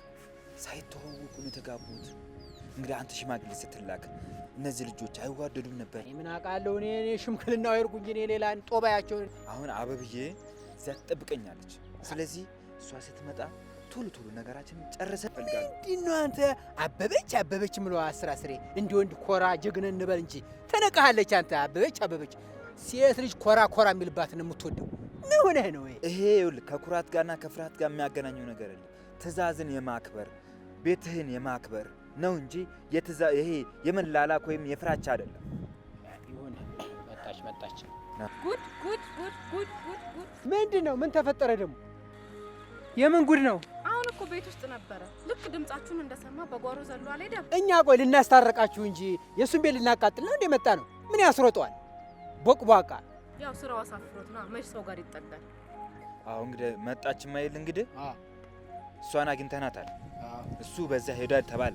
ሳይተዋወቁ ነው የተጋቡት። እንግዲህ አንተ ሽማግሌ ስትላክ እነዚህ ልጆች አይዋደዱም ነበር? ምን አውቃለሁ እኔ ሽምግልናው አይርኩኝ እኔ ሌላ ጦባያቸው። አሁን አበብዬ እዚያ ትጠብቀኛለች። ስለዚህ እሷ ስትመጣ ቶሎ ነገራችንን ጨርሰን ፈልጋለሁ። ምንድነው አንተ አበበች ምለው አስሬ እንደ ወንድ ኮራ ጀግና እንበል እንጂ ተነቃሃለች። አንተ አበበች ሴት ልጅ ኮራ የሚልባትን የምትወደው ምን ሆነህ ነው? ይሄ ይኸውልህ ከኩራት ጋርና ከፍርሃት ጋር የሚያገናኘው ነገር የለም። ትእዛዝን የማክበር ቤትህን የማክበር ነው እንጂ ይሄ የመላላክ ወይም የፍራቻ አይደለም። ይሁን መጣች። ጉድ ምንድነው? ምን ተፈጠረ ደግሞ? የምን ጉድ ነው? አሁን እኮ ቤት ውስጥ ነበረ። ልክ ድምጻችሁን እንደሰማ በጓሮ ዘሎ አልሄደም። እኛ ቆይ ልናስታረቃችሁ እንጂ የእሱን ቤት ልናቃጥል ነው እንደ መጣ ነው። ምን ያስሮጠዋል? ቦቅቧቃ ያው ስራው አሳፍሮት ነው። መች ሰው ጋር ይጠጋል? አዎ እንግዲህ መጣች ማይል እንግዲህ እሷን አግኝተናታል። እሱ በዛ ሄዷል ተባለ።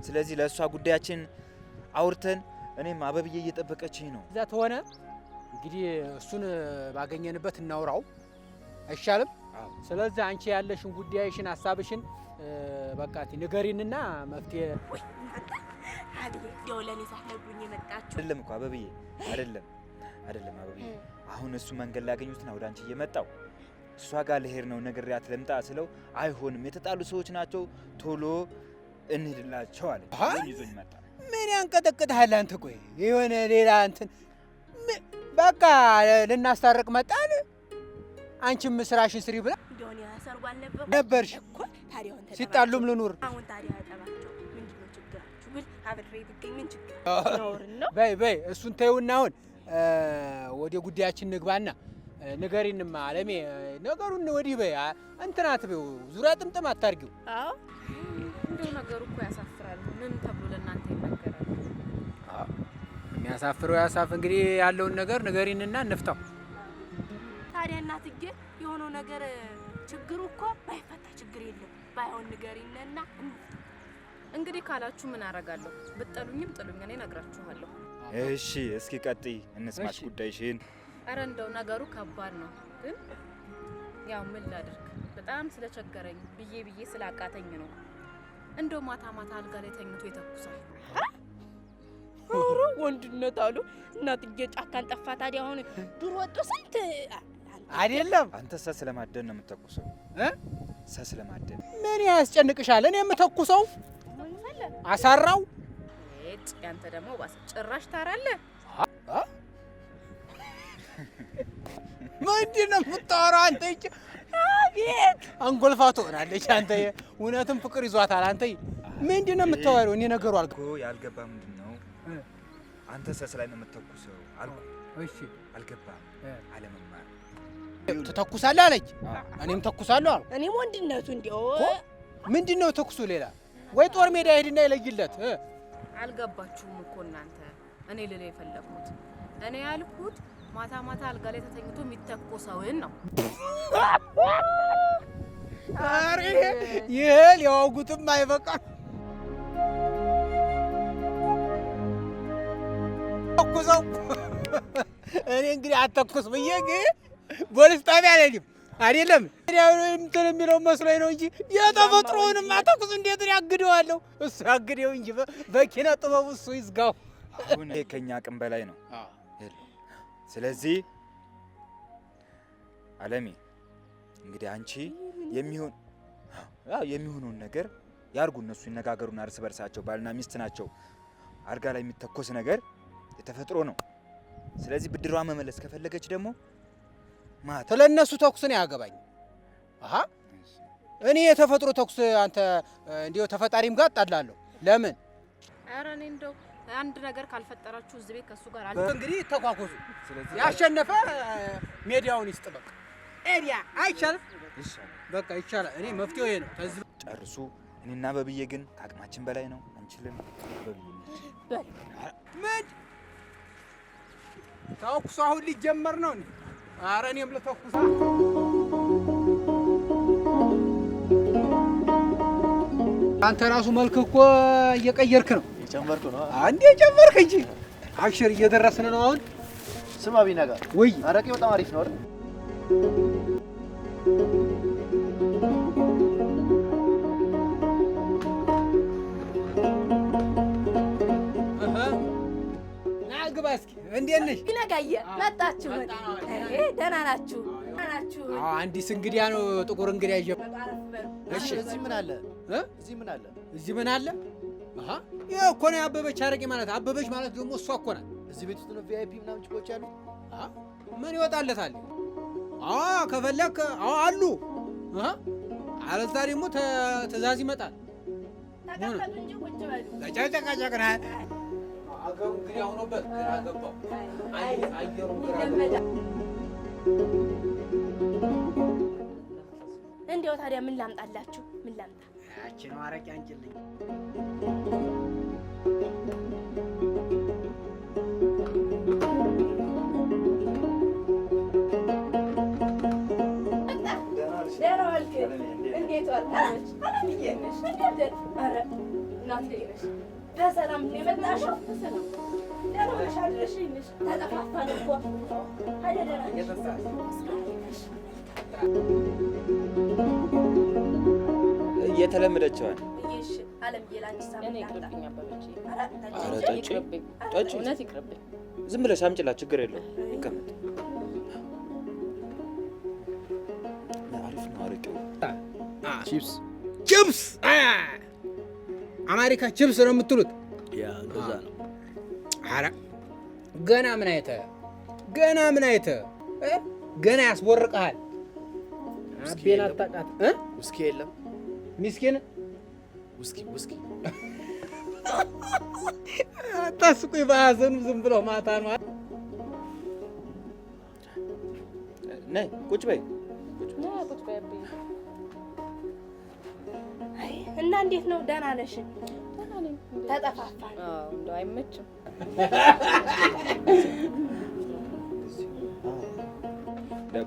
ስለዚህ ለእሷ ጉዳያችን አውርተን እኔም አበብዬ እየጠበቀችኝ ነው። እዛ ተሆነ እንግዲህ እሱን ባገኘንበት እናውራው አይሻልም? ስለዚህ አንቺ ያለሽን ጉዳይሽን ሀሳብሽን በቃ ንገሪንና መፍትሄ ደውለን ይዛለብኝ የመጣችሁ አይደለም እኮ አበብዬ አይደለም አበብዬ። አሁን እሱ መንገድ ላገኙትና ወደ አንቺ እየመጣው እሷ ጋር ልሄድ ነው ነግሬያት ልምጣ ስለው አይሆንም የተጣሉ ሰዎች ናቸው ቶሎ እንሂድላቸው አለ። ይዞኝ መጣ። ምን ያንቀጠቅጥሃል አንተ? ቆይ የሆነ ሌላ እንትን በቃ ልናስታርቅ መጣን። አንቺም ስራሽን ስሪ ብላ እንደሆነ ያሰርጓል ነበርሽ እኮ ታዲያ አንተ ሲጣሉም ልኑር። አሁን ታዲያ ያጠባቸው ምንድነው ችግራችሁ? ብል አብሬ ብትገኝ ምን ችግር ነው? በይ እሱን ተይውና አሁን ወደ ጉዳያችን ንግባና ንገሪንማ አለሜ። ነገሩን ወዲህ በይ እንትን አትበይው፣ ዙሪያ ጥምጥም አታርጊው። አዎ እንደው ነገሩ እኮ ያሳፍራል። ምን ተብሎ ለእናንተ ይነገራል? የሚያሳፍረው ያሳፍ። እንግዲህ ያለውን ነገር ንገሪንና እንፍታው። ታዲያ እናትዬ የሆነው ነገር ችግሩ እኮ ባይፈታ ችግር የለም። ባይሆን ንገሪንና እንግዲህ ካላችሁ ምን አደርጋለሁ? ብትጠሉኝም ጥሉኝ፣ እኔ እነግራችኋለሁ። እሺ እስኪ ቀጥይ፣ እንስማሽ ጉዳይሽን። አረ እንደው ነገሩ ከባድ ነው፣ ግን ያው ምን ላድርግ በጣም ስለቸገረኝ ብዬ ስላቃተኝ ነው። እንደው ማታ አልጋ ላይ ተኝቶ ይተኩሳል። ኧረ ወንድነት አሉ እናትዬ። ጫካን ጠፋ። ታዲያ አሁን ዱር ወጡ ስንት አይደለም። አንተ ስለማደን ነው የምትተኩሰው? ስለማደን ምን ያስጨንቅሻል? እኔ የምተኩሰው አሳራው። እጭ ያንተ ደግሞ ባሰ። ጭራሽ ታራለህ። ምንድን ነው የምታወራው አንተ? አቤት አንጎልፋቶ ሆናለች አንተ። እውነትም ፍቅር ይዟታል አንተ። ምንድን ነው የምታወራው? እኔ ነገሩ አልኩ ያልገባ ምንድን ነው አንተ ላይ ነው የምትተኩሰው አልኩ። እሺ አልገባም። አለመማር ትተኩሳለህ አለች። እኔም ተኩሳለሁ አልኩ። እኔም ወንድነቱ እንዲያው ምንድን ነው ተኩሱ? ሌላ ወይ ጦር ሜዳ ሄድና ይለይለት። አልገባችሁም እኮ እናንተ። እኔ ልል የፈለኩት እኔ ያልኩት ማታ አልጋ ላይ ተተኝቶ የሚተኮሰውን ነው። አሬ ይሄ ሊያወጉትም አይበቃም። ተኩሰው እኔ እንግዲህ አተኩስ ብዬ ግን ፖሊስ ጣቢያ አልሄድም። አይደለም እንትን የሚለው መስሎኝ ነው እንጂ የተፈጥሮውንም አተኩስ እንዴት ያግደዋለሁ? እሱ ያግደው እንጂ በኪነ ጥበቡ እሱ ይዝጋው። አሁን ከኛ አቅም በላይ ነው። ስለዚህ አለሜ እንግዲህ አንቺ የሚሆነውን ነገር ያርጉ። እነሱ ይነጋገሩና እርስ በርሳቸው ባልና ሚስት ናቸው። አልጋ ላይ የሚተኮስ ነገር የተፈጥሮ ነው። ስለዚህ ብድሯ መመለስ ከፈለገች ደግሞ ማታ ለነሱ ተኩስ ነው ያገባኝ። እኔ የተፈጥሮ ተኩስ አንተ እንዲያው ተፈጣሪም ጋር ጣላለሁ። ለምን? ኧረ እኔ እንደው አንድ ነገር ካልፈጠራችሁ እዚህ ቤት ከሱ ጋር አለ። እንግዲህ ተኳኩሱ። ስለዚህ ያሸነፈ ሜዲያውን ይስጥ። በቃ ኤሪያ አይቻልም። በቃ ይቻላል። እኔ መፍትሄው ይሄ ነው። ከዚህ ጨርሱ። እኔና በብዬ ግን ከአቅማችን በላይ ነው። አንችልም። በብዬ ምን ተኩሱ አሁን ሊጀመር ነው። ኧረ እኔም ልተኩሳ። አንተ ራሱ መልክ እኮ እየቀየርክ ነው። የጨመርኩ ነው አንዴ ጨመርክ እንጂ አክሽር እየደረስን ነው አሁን። ስማ ቢነጋ ወይ አረቄ በጣም አሪፍ ነው አይደል? ና ግባ እስኪ። እንዴት ነሽ ቢነጋዬ? መጣችሁ? ደህና ናችሁ? አንዲስ እንግዲያ ነው ጥቁር እንግዲያ ይዤ። እሺ እዚህ ምን አለ? እዚህ ምን አለ? አሃ ይሄ እኮ ነው አበበች አረቄ ማለት። አበበች ማለት ደግሞ እሷ እኮ ናት። እዚህ ቤት ውስጥ ነው ቪአይፒ ምናምን ጭቆች አሉ። ምን ይወጣለታል? ከፈለክ አሉ። አለዛ ደግሞ ትእዛዝ ይመጣል። ተቀመጡ እንጂ ቁጭ በሉ። ተጨቀጨቅና አገሩ እንግዲህ አሁንበት ግራ ገባው። አየሩ ግራ እንዲያው ታዲያ ምን ላምጣላችሁ? ምን ላምጣ? ያቺ ነው አረቄ አንጭልኝ። ደህና ዋልክ? እንዴት ዋልክ? ኧረ እናቴ ነሽ። በሰላም ነው የመጣሽው? በሰላም ደህና ነሽ? አድረሽልሽ? ተጠፋፋን እኮ አይደል? እየተለመደችዋል። እሺ አለምዬ ላንቺ ሳምንት እኔ ይቅርብኝ አበበች። ኧረ ጠጪ ጠጪ። እውነት ይቅርብኝ። ዝም ብለሽ አምጪላት፣ ችግር የለውም። ይቀመጥ። አሪፍ ነው አረቄው። ቺፕስ ቺፕስ አሜሪካ ቺፕስ ነው የምትሉት? ያ እንደዛ ነው። ኧረ ገና ምን አይተህ ገና ያስቦርቅሃል። አቤን አታውቃት እ ውስኪ የለም ሚስኪን ውስኪ አታስቁኝ። በሀዘኑ ዝም ብለው ማታ ነው። ነይ ቁጭ በይ። ቁጭ በይ አብዬ። አይ እና እንዴት ነው? ደህና ነሽ? ደህና ነኝ። ተጠፋፋን። አዎ እንደው አይመችም።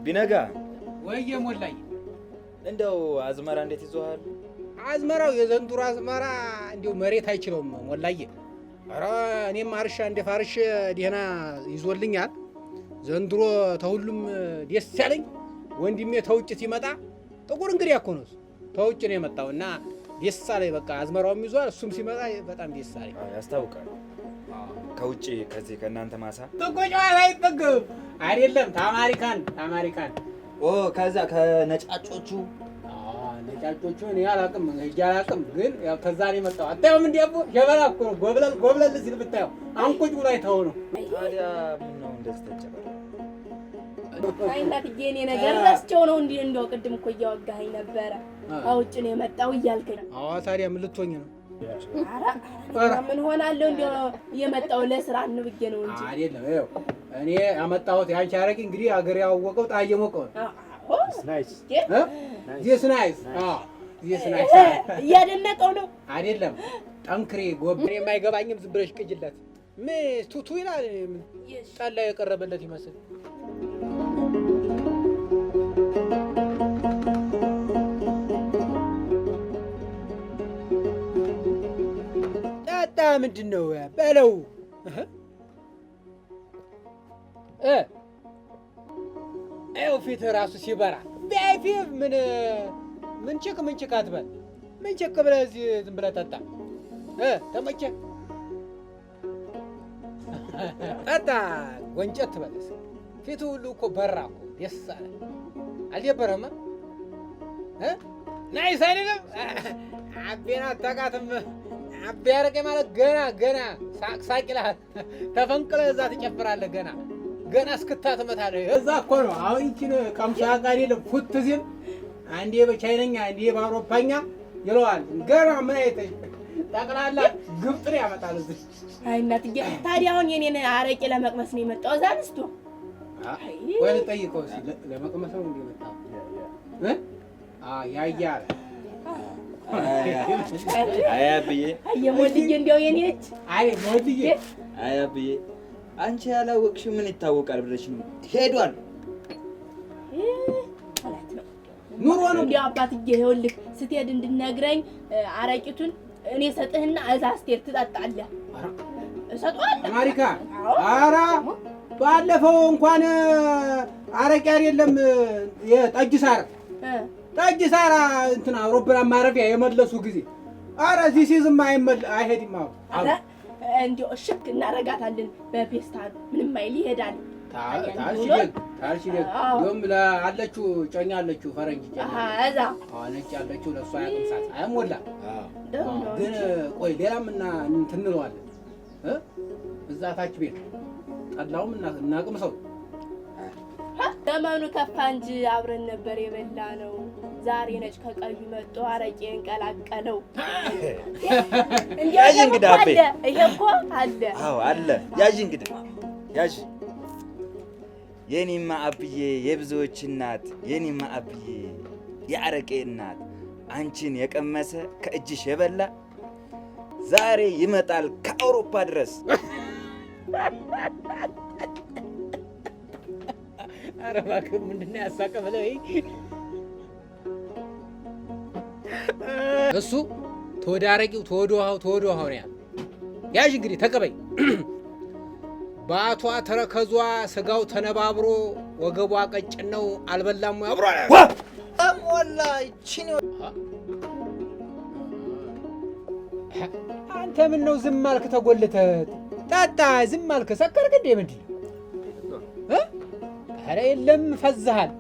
ቢነጋ ወይዬ ሞላዬ፣ እንደው አዝመራ እንዴት ይዞሃል? አዝመራው የዘንድሮ አዝመራ እንዲሁ መሬት አይችለውም ሞላዬ። ኧረ እኔም አርሻ እንደ ፋርሽ ደህና ይዞልኛል ዘንድሮ። ተሁሉም ደስ ያለኝ ወንድሜ ተውጭ ሲመጣ ጥቁር እንግዲህ እኮ ነው ተውጭ ነው የመጣው እና ደስ አለኝ። በቃ አዝመራውም ይዟል፣ እሱም ሲመጣ በጣም ደስ አለኝ። ያስታውቃል። ከውጭ ከዚህ ከእናንተ ማሳ ጥቁጭ አይጠግብ አይደለም። ታማሪካን ከዛ ከነጫጮቹ ነጫጮቹ እኔ አላውቅም፣ ሂጅ አላውቅም። ግን ያው ከዛ ነው የመጣው። አታየውም? እንደ አቦ ሸበላ እኮ ነው። ጎብለል ሲል ብታየው አንቁጭ ብሎ አይተኸው ነው። ታዲያ ምን ነው እንደዚህ ተጨበረ? አይ እናትዬ እኔ ነገር ረስቼው ነው እንዴ? እንደው ቅድም እኮ እያወጋኸኝ ነበረ። ከውጭ ነው የመጣው እያልከኝ። አዎ ታዲያ ምን ልትሆኝ ነው? ኧረ ምን ሆናለሁ? እንደው የመጣው ለስራ ነው ብዬ ነው እንጂ አይደለም። ይኸው እኔ ያመጣሁት ያንቺ አረቂ እንግዲህ አገር ያወቀው ጣየ ሞቀው እያደነቀው ነው አይደለም። ጠንክሬ ጎብሬ የማይገባኝም ዝም ብለሽ ቅጅለት። ምን ቱቱ ይላል ጠላ የቀረበለት ይመስል። ጠጣ ምንድን ነው በለው ይኸው ፊትህ ራሱ ሲበራ ቢያይፊ ምን ችክ አትበል። ምን ችክ ብለህ እዚህ ዝም ብለህ ጠጣ። ተመቸህ? ጠጣ ጎንጨት በለስ። ፊቱ ሁሉ እኮ በራ እኮ ደስ አለ። አልደበረህም? ናይስ አይደለም? አቤን አታውቃትም? አቤ አረቄ ማለት ገና ሳቅ ይልሃል። ተፈንቅለህ እዛ ትጨፍራለህ። ገና እስክታ ትመታለህ። እዛ እኮ ነው አሁን ይህችን ቀምሶ ያውቅ አይደለም? ፉት ሲል አንዴ በቻይነኛ አንዴ በአውሮፓኛ ይለዋል። ገና ምን አይተሽ ጠቅላላ ግብጥን ያመጣል እዚህ። አይ እናትዬ ታዲያ አሁን የኔን አረቄ ለመቅመስ ነው የመጣው እዛ አንስቶ? ወይ ልጠይቀው እስኪ ለመቅመስ ነው እንደ የመጣው? ያያ አለ አያብዬ ሞልዬ እንዲያው የኔ እጅ ሞልዬ አያብዬ አንቺ ያላወቅሽ ምን ይታወቃል ብለሽ ነው ሄዷል። ኑሮ ነው እንዲያው አባትዬ። ይኸውልህ ስትሄድ እንድነግረኝ አረቂቱን እኔ ሰጥህና እዛ ስትሄድ ትጠጣለህ። እሰጠዋለሁ አሜሪካ። ኧረ ባለፈው እንኳን አረቄ አይደለም የጠጅ ሳር እንትን አውሮፕላን ማረፊያ የመለሱ ጊዜ ኧረ እዚህ ሲዝም አይሄድም። እንዲያው እሽክ እናረጋታለን በፔስታል ምንም አይል ይሄዳል። ታልሽ እንደውም አለችው ጮኛ አለችው ፈረንጅ እዛ ነጭ ያለችው ለእሷ ያቅምሳት አይሞላ። ግን ቆይ ሌላም እንትን እንለዋለን እዛ ታች ቤት ጠላውም እናቅምሰው። ዘመኑ ከፋ እንጂ አብረን ነበር የበላ ነው። ዛሬ ነጭ ከቀዩ መጥቶ አረቄን ቀላቀለው። ያዥ እንግዳ አቤ ይሄ እኮ አለ። አዎ አለ። ያዥ እንግዳ ያዥ። የኔማ አብዬ የብዙዎች እናት የኔማ አብዬ የአረቄ እናት አንቺን የቀመሰ ከእጅሽ የበላ ዛሬ ይመጣል ከአውሮፓ ድረስ። ኧረ እባክህ ምንድን ነው ያሳቀ ብለህ እሱ ተወደ አረቂው ተወደ ውሃው ነው ያለው። ያዥ እንግዲህ ተቀበይ። ባቷ ተረከዟ ስጋው ተነባብሮ ወገቧ ቀጭን ነው አልበላም አብሮ ሞላ እቺ ነው። አንተ ምን ነው ዝም አልክ? ተጎልተህ ጠጣ። ዝም አልክ? ሰከርክ እንዴ? ምንድን ነው? ኧረ የለም ፈዝሃል።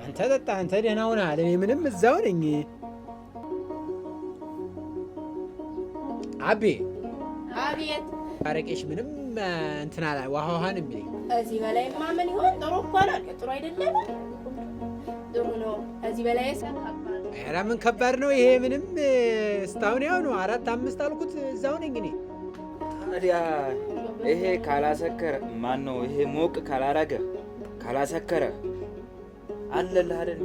አንተ ጠጣ። አንተ ደህና ሆነሃል። እኔ ምንም እዛው ነኝ። አቤ አቤት። አረቄሽ ምንም እንትን አላ ውሃዋን የሚለኝ እዚህ በላይ ማመን ይሆን? ጥሩ እኮ ነው። ጥሩ አይደለም? ጥሩ ነው። እዚህ በላይ ከባድ። ኧረ ምን ከባድ ነው ይሄ? ምንም እስካሁን ያው ነው። 4 5 አልኩት እዛው ነኝ እኔ። ታዲያ ይሄ ካላሰከረ ማን ነው? ይሄ ሞቅ ካላረገ ካላሰከረ አለልህ አይደል?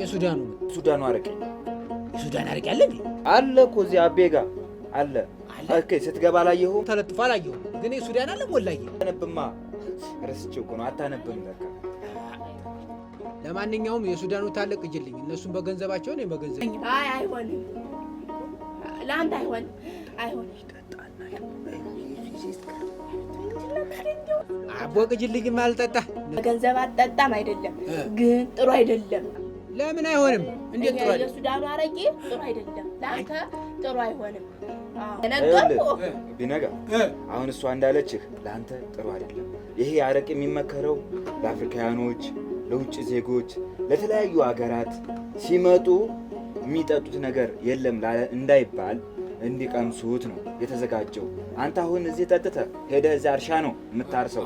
የሱዳኑ አረቄ የሱዳን አረቄ አለ እንዴ? አለ እኮ እዚህ አቤ ጋር አለ። ኦኬ ስትገባ አላየኸውም? ተለጥፎ አላየኸውም? ግን የሱዳን አለ ሞላዬ። አታነብማ። ረስቼው እኮ ነው። አታነብም ለካ። ለማንኛውም የሱዳኑ ታለቅ እጅልኝ። እነሱም በገንዘባቸው ነው በገንዘብ። አይ አይሆንም። ለአንተ አይሆንም። አቦቅ እጅልኝ ማልጠጣ በገንዘብ አትጠጣም አይደለም፣ ግን ጥሩ አይደለም። ለምን አይሆንም? እንዴት ጥሩ አይደለም? የሱዳኑ አረቄ ጥሩ አይደለም። ለአንተ ጥሩ አይሆንም። ነገርኩህ ቢነጋ። አሁን እሷ እንዳለችህ ለአንተ ጥሩ አይደለም። ይሄ አረቄ የሚመከረው ለአፍሪካውያኖች፣ ለውጭ ዜጎች፣ ለተለያዩ ሀገራት ሲመጡ የሚጠጡት ነገር የለም እንዳይባል እንዲቀምሱት ነው የተዘጋጀው። አንተ አሁን እዚህ ጠጥተህ ሄደህ እዚያ እርሻ ነው የምታርሰው።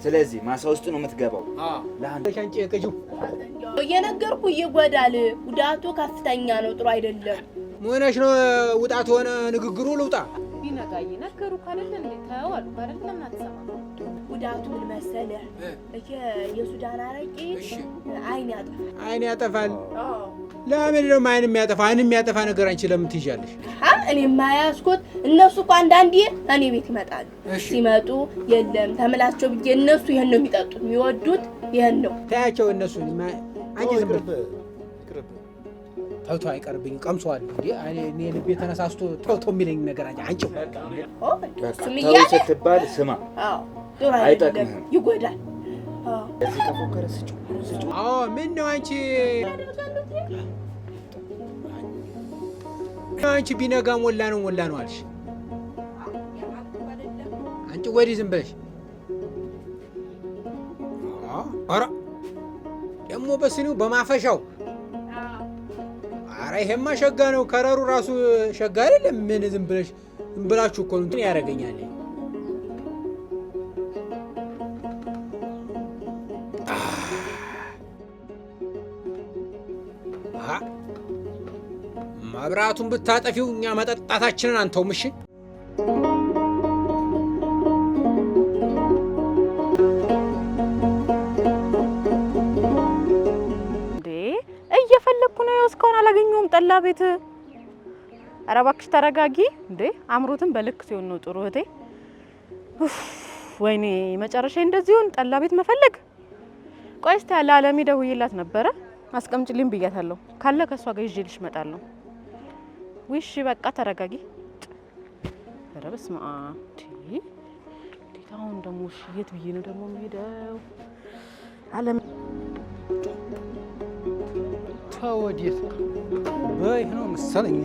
ስለዚህ ማሳ ውስጥ ነው የምትገባው። ለአንተ ሻንጭ ከጁ እየነገርኩህ ይጎዳል። ጉዳቱ ከፍተኛ ነው። ጥሩ አይደለም። ሞነሽ ነው ውጣት ሆነ ንግግሩ ልውጣ ቢነጋይ ነገሩ ካለለ እንዴ ታዋሉ ካለለ ለምን አትሰማ? ጉዳቱ ምን መሰለህ? የሱዳን አረቄ አይን ያጠፋል። ለምን ነው አይን የሚያጠፋ? አይን የሚያጠፋ ነገር አንቺ ለምን ትይዣለሽ? እኔ የማያስኩት እነሱ እኮ አንዳንዴ እኔ ቤት ይመጣሉ። ሲመጡ የለም ተመላቸው ብዬ እነሱ ይሄን ነው የሚጠጡት፣ የሚወዱት ይሄን ነው። ታያቸው እነሱ አንቺ ዝም ብለህ ተውቶ አይቀርብኝ ቀምሷል እንዴ? እኔ ልቤ ተነሳስቶ ተውቶ የሚለኝ ነገር አንቺው ስትባል ስማ። አይጠቅምህም፣ ይጎዳል። እዚህ ተፎከረ ስጩ። ምን ነው አንቺ ቢነጋ ሞላ ነው አልሽ። አንቺ ወዲህ ዝም ብለሽ ኧረ ደግሞ በስኒው በማፈሻው ኧረ ይሄማ ሸጋ ነው። ከረሩ ራሱ ሸጋ አይደለም። ምን ዝም ብላችሁ እኮ እንትን ያደርገኛል። መብራቱን ብታጠፊው እኛ መጠጣታችንን አንተውም። እሺ እየፈለኩ ነው። እስካሁን አላገኘሁም ጠላ ቤት። ኧረ እባክሽ ተረጋጊ እንዴ። አምሮትን በልክ ሲሆን ነው ጥሩ እህቴ። ወይኔ መጨረሻ እንደዚሁን ጠላ ቤት መፈለግ። ቆይ እስቲ ያለ አለሚ ደውዬላት ነበረ። አስቀምጭልኝ ብያታለሁ። ካለ ከሷ ጋር ይዤልሽ እመጣለሁ። ውሽ በቃ ተረጋጊ። ኧረ በስመ አብ እንዴት አሁን ደግሞ የት ብዬ ነው ደግሞ የምሄደው? አለም ተወዴት በይህ ነው መሰለኝ።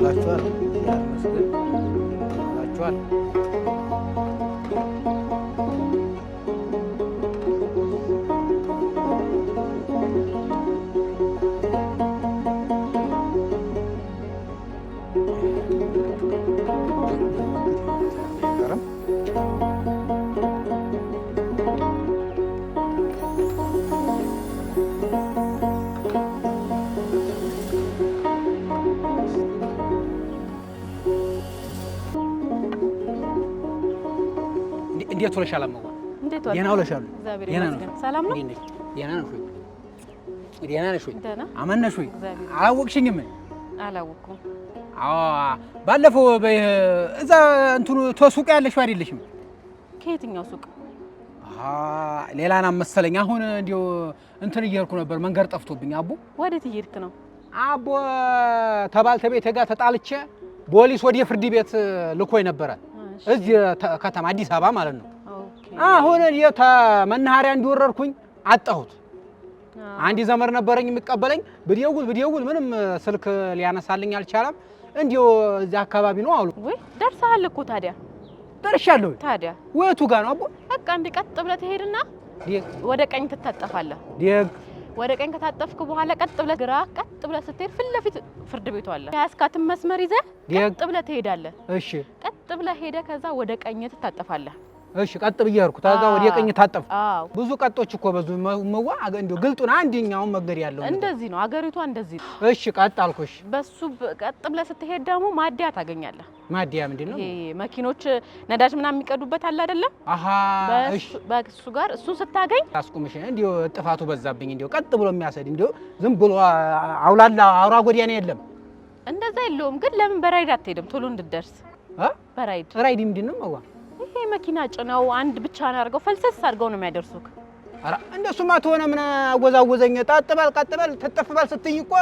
ላችኋል ያመስገን ላችኋል። እንዴት ውለሻል? አመዋ እንዴት ዋልክ? ደህና ውለሻል? እግዚአብሔር ደህና ይመስገን። ነው። ሰላም ነው? እንዴት ነሽ? ደህና ነሽ ወይ? ደህና ነሽ ወይ? ደህና አማን ነሽ ወይ? እግዚአብሔር አላወቅሽኝም? አላወኩም። አዎ ባለፈው እዛ እንትኑ ተሱቅ ያለሽው አይደለሽም? ከየትኛው ሱቅ? ሌላና መሰለኝ። አሁን እንዲያው እንትን እየሄድኩ ነበር፣ መንገድ ጠፍቶብኝ። አቦ ወዴት እየሄድክ ነው? አቦ ተባልተቤቴ ጋር ተጣልቼ ፖሊስ ወደ ፍርድ ቤት ልኮኝ ነበረ። እዚህ ከተማ አዲስ አበባ ማለት ነው። አሁን መናኸሪያ እንዲወረድኩኝ አጣሁት። አንድ ዘመድ ነበረኝ የሚቀበለኝ፣ ብደውል ምንም ስልክ ሊያነሳልኝ አልቻለም። እንዲያው እዚህ አካባቢ ነው አሉ። ወይ ደርሰሃል እኮ ታዲያ? ደርሻለሁ። ታዲያ ወቱ ጋር ነው አቦ? በቃ እንደ ቀጥ ብለህ ትሄድና ወደ ቀኝ ትታጠፋለህ። ወደ ቀኝ ከታጠፍክ በኋላ ቀጥ ብለህ ግራ፣ ቀጥ ብለህ ስትሄድ ፊት ለፊት ፍርድ ቤቱ አለ። ያስካትን መስመር ይዘህ ቀጥ ብለህ ትሄዳለህ። እሺ። ቀጥ ብለህ ሄደህ ከዛ ወደ ቀኝ ትታጠፋለህ። እሺ። ቀጥ ብዬ ሄድኩ። ከዛ ወደ ቀኝ ታጠፍኩ። አዎ። ብዙ ቀጦች እኮ በዙ መዋ እንደው ግልጡን አንደኛውን መንገድ ያለው እንደዚህ ነው አገሪቷ፣ እንደዚህ ነው። እሺ። ቀጥ አልኩሽ። በሱ ቀጥ ብለህ ስትሄድ ደግሞ ማዲያ ታገኛለህ። ማዲያ ምንድን ነው? ይሄ መኪኖች ነዳጅ ምናምን የሚቀዱበት አለ አይደለም? አሃ። እሺ። በሱ ጋር እሱን ስታገኝ አስቁምሽ። እንዲሁ ጥፋቱ በዛብኝ። እንዲሁ ቀጥ ብሎ የሚያሰድ እንዲሁ ዝም ብሎ አውላላ አውራ ጎዳና የለም። እንደዛ የለውም። ግን ለምን በራይድ አትሄድም ቶሎ እንድትደርስ? በራይድ ራይድ ምንድን ነው? መዋ ይሄ መኪና ጭነው አንድ ብቻ ነው አድርገው ፈልሰስ አድርገው ነው የሚያደርሱክ። ኧረ እንደሱማ ተሆነ ምን አወዛወዘኝ? ቀጥ በል ትጥፍ በል ስትይ እኮ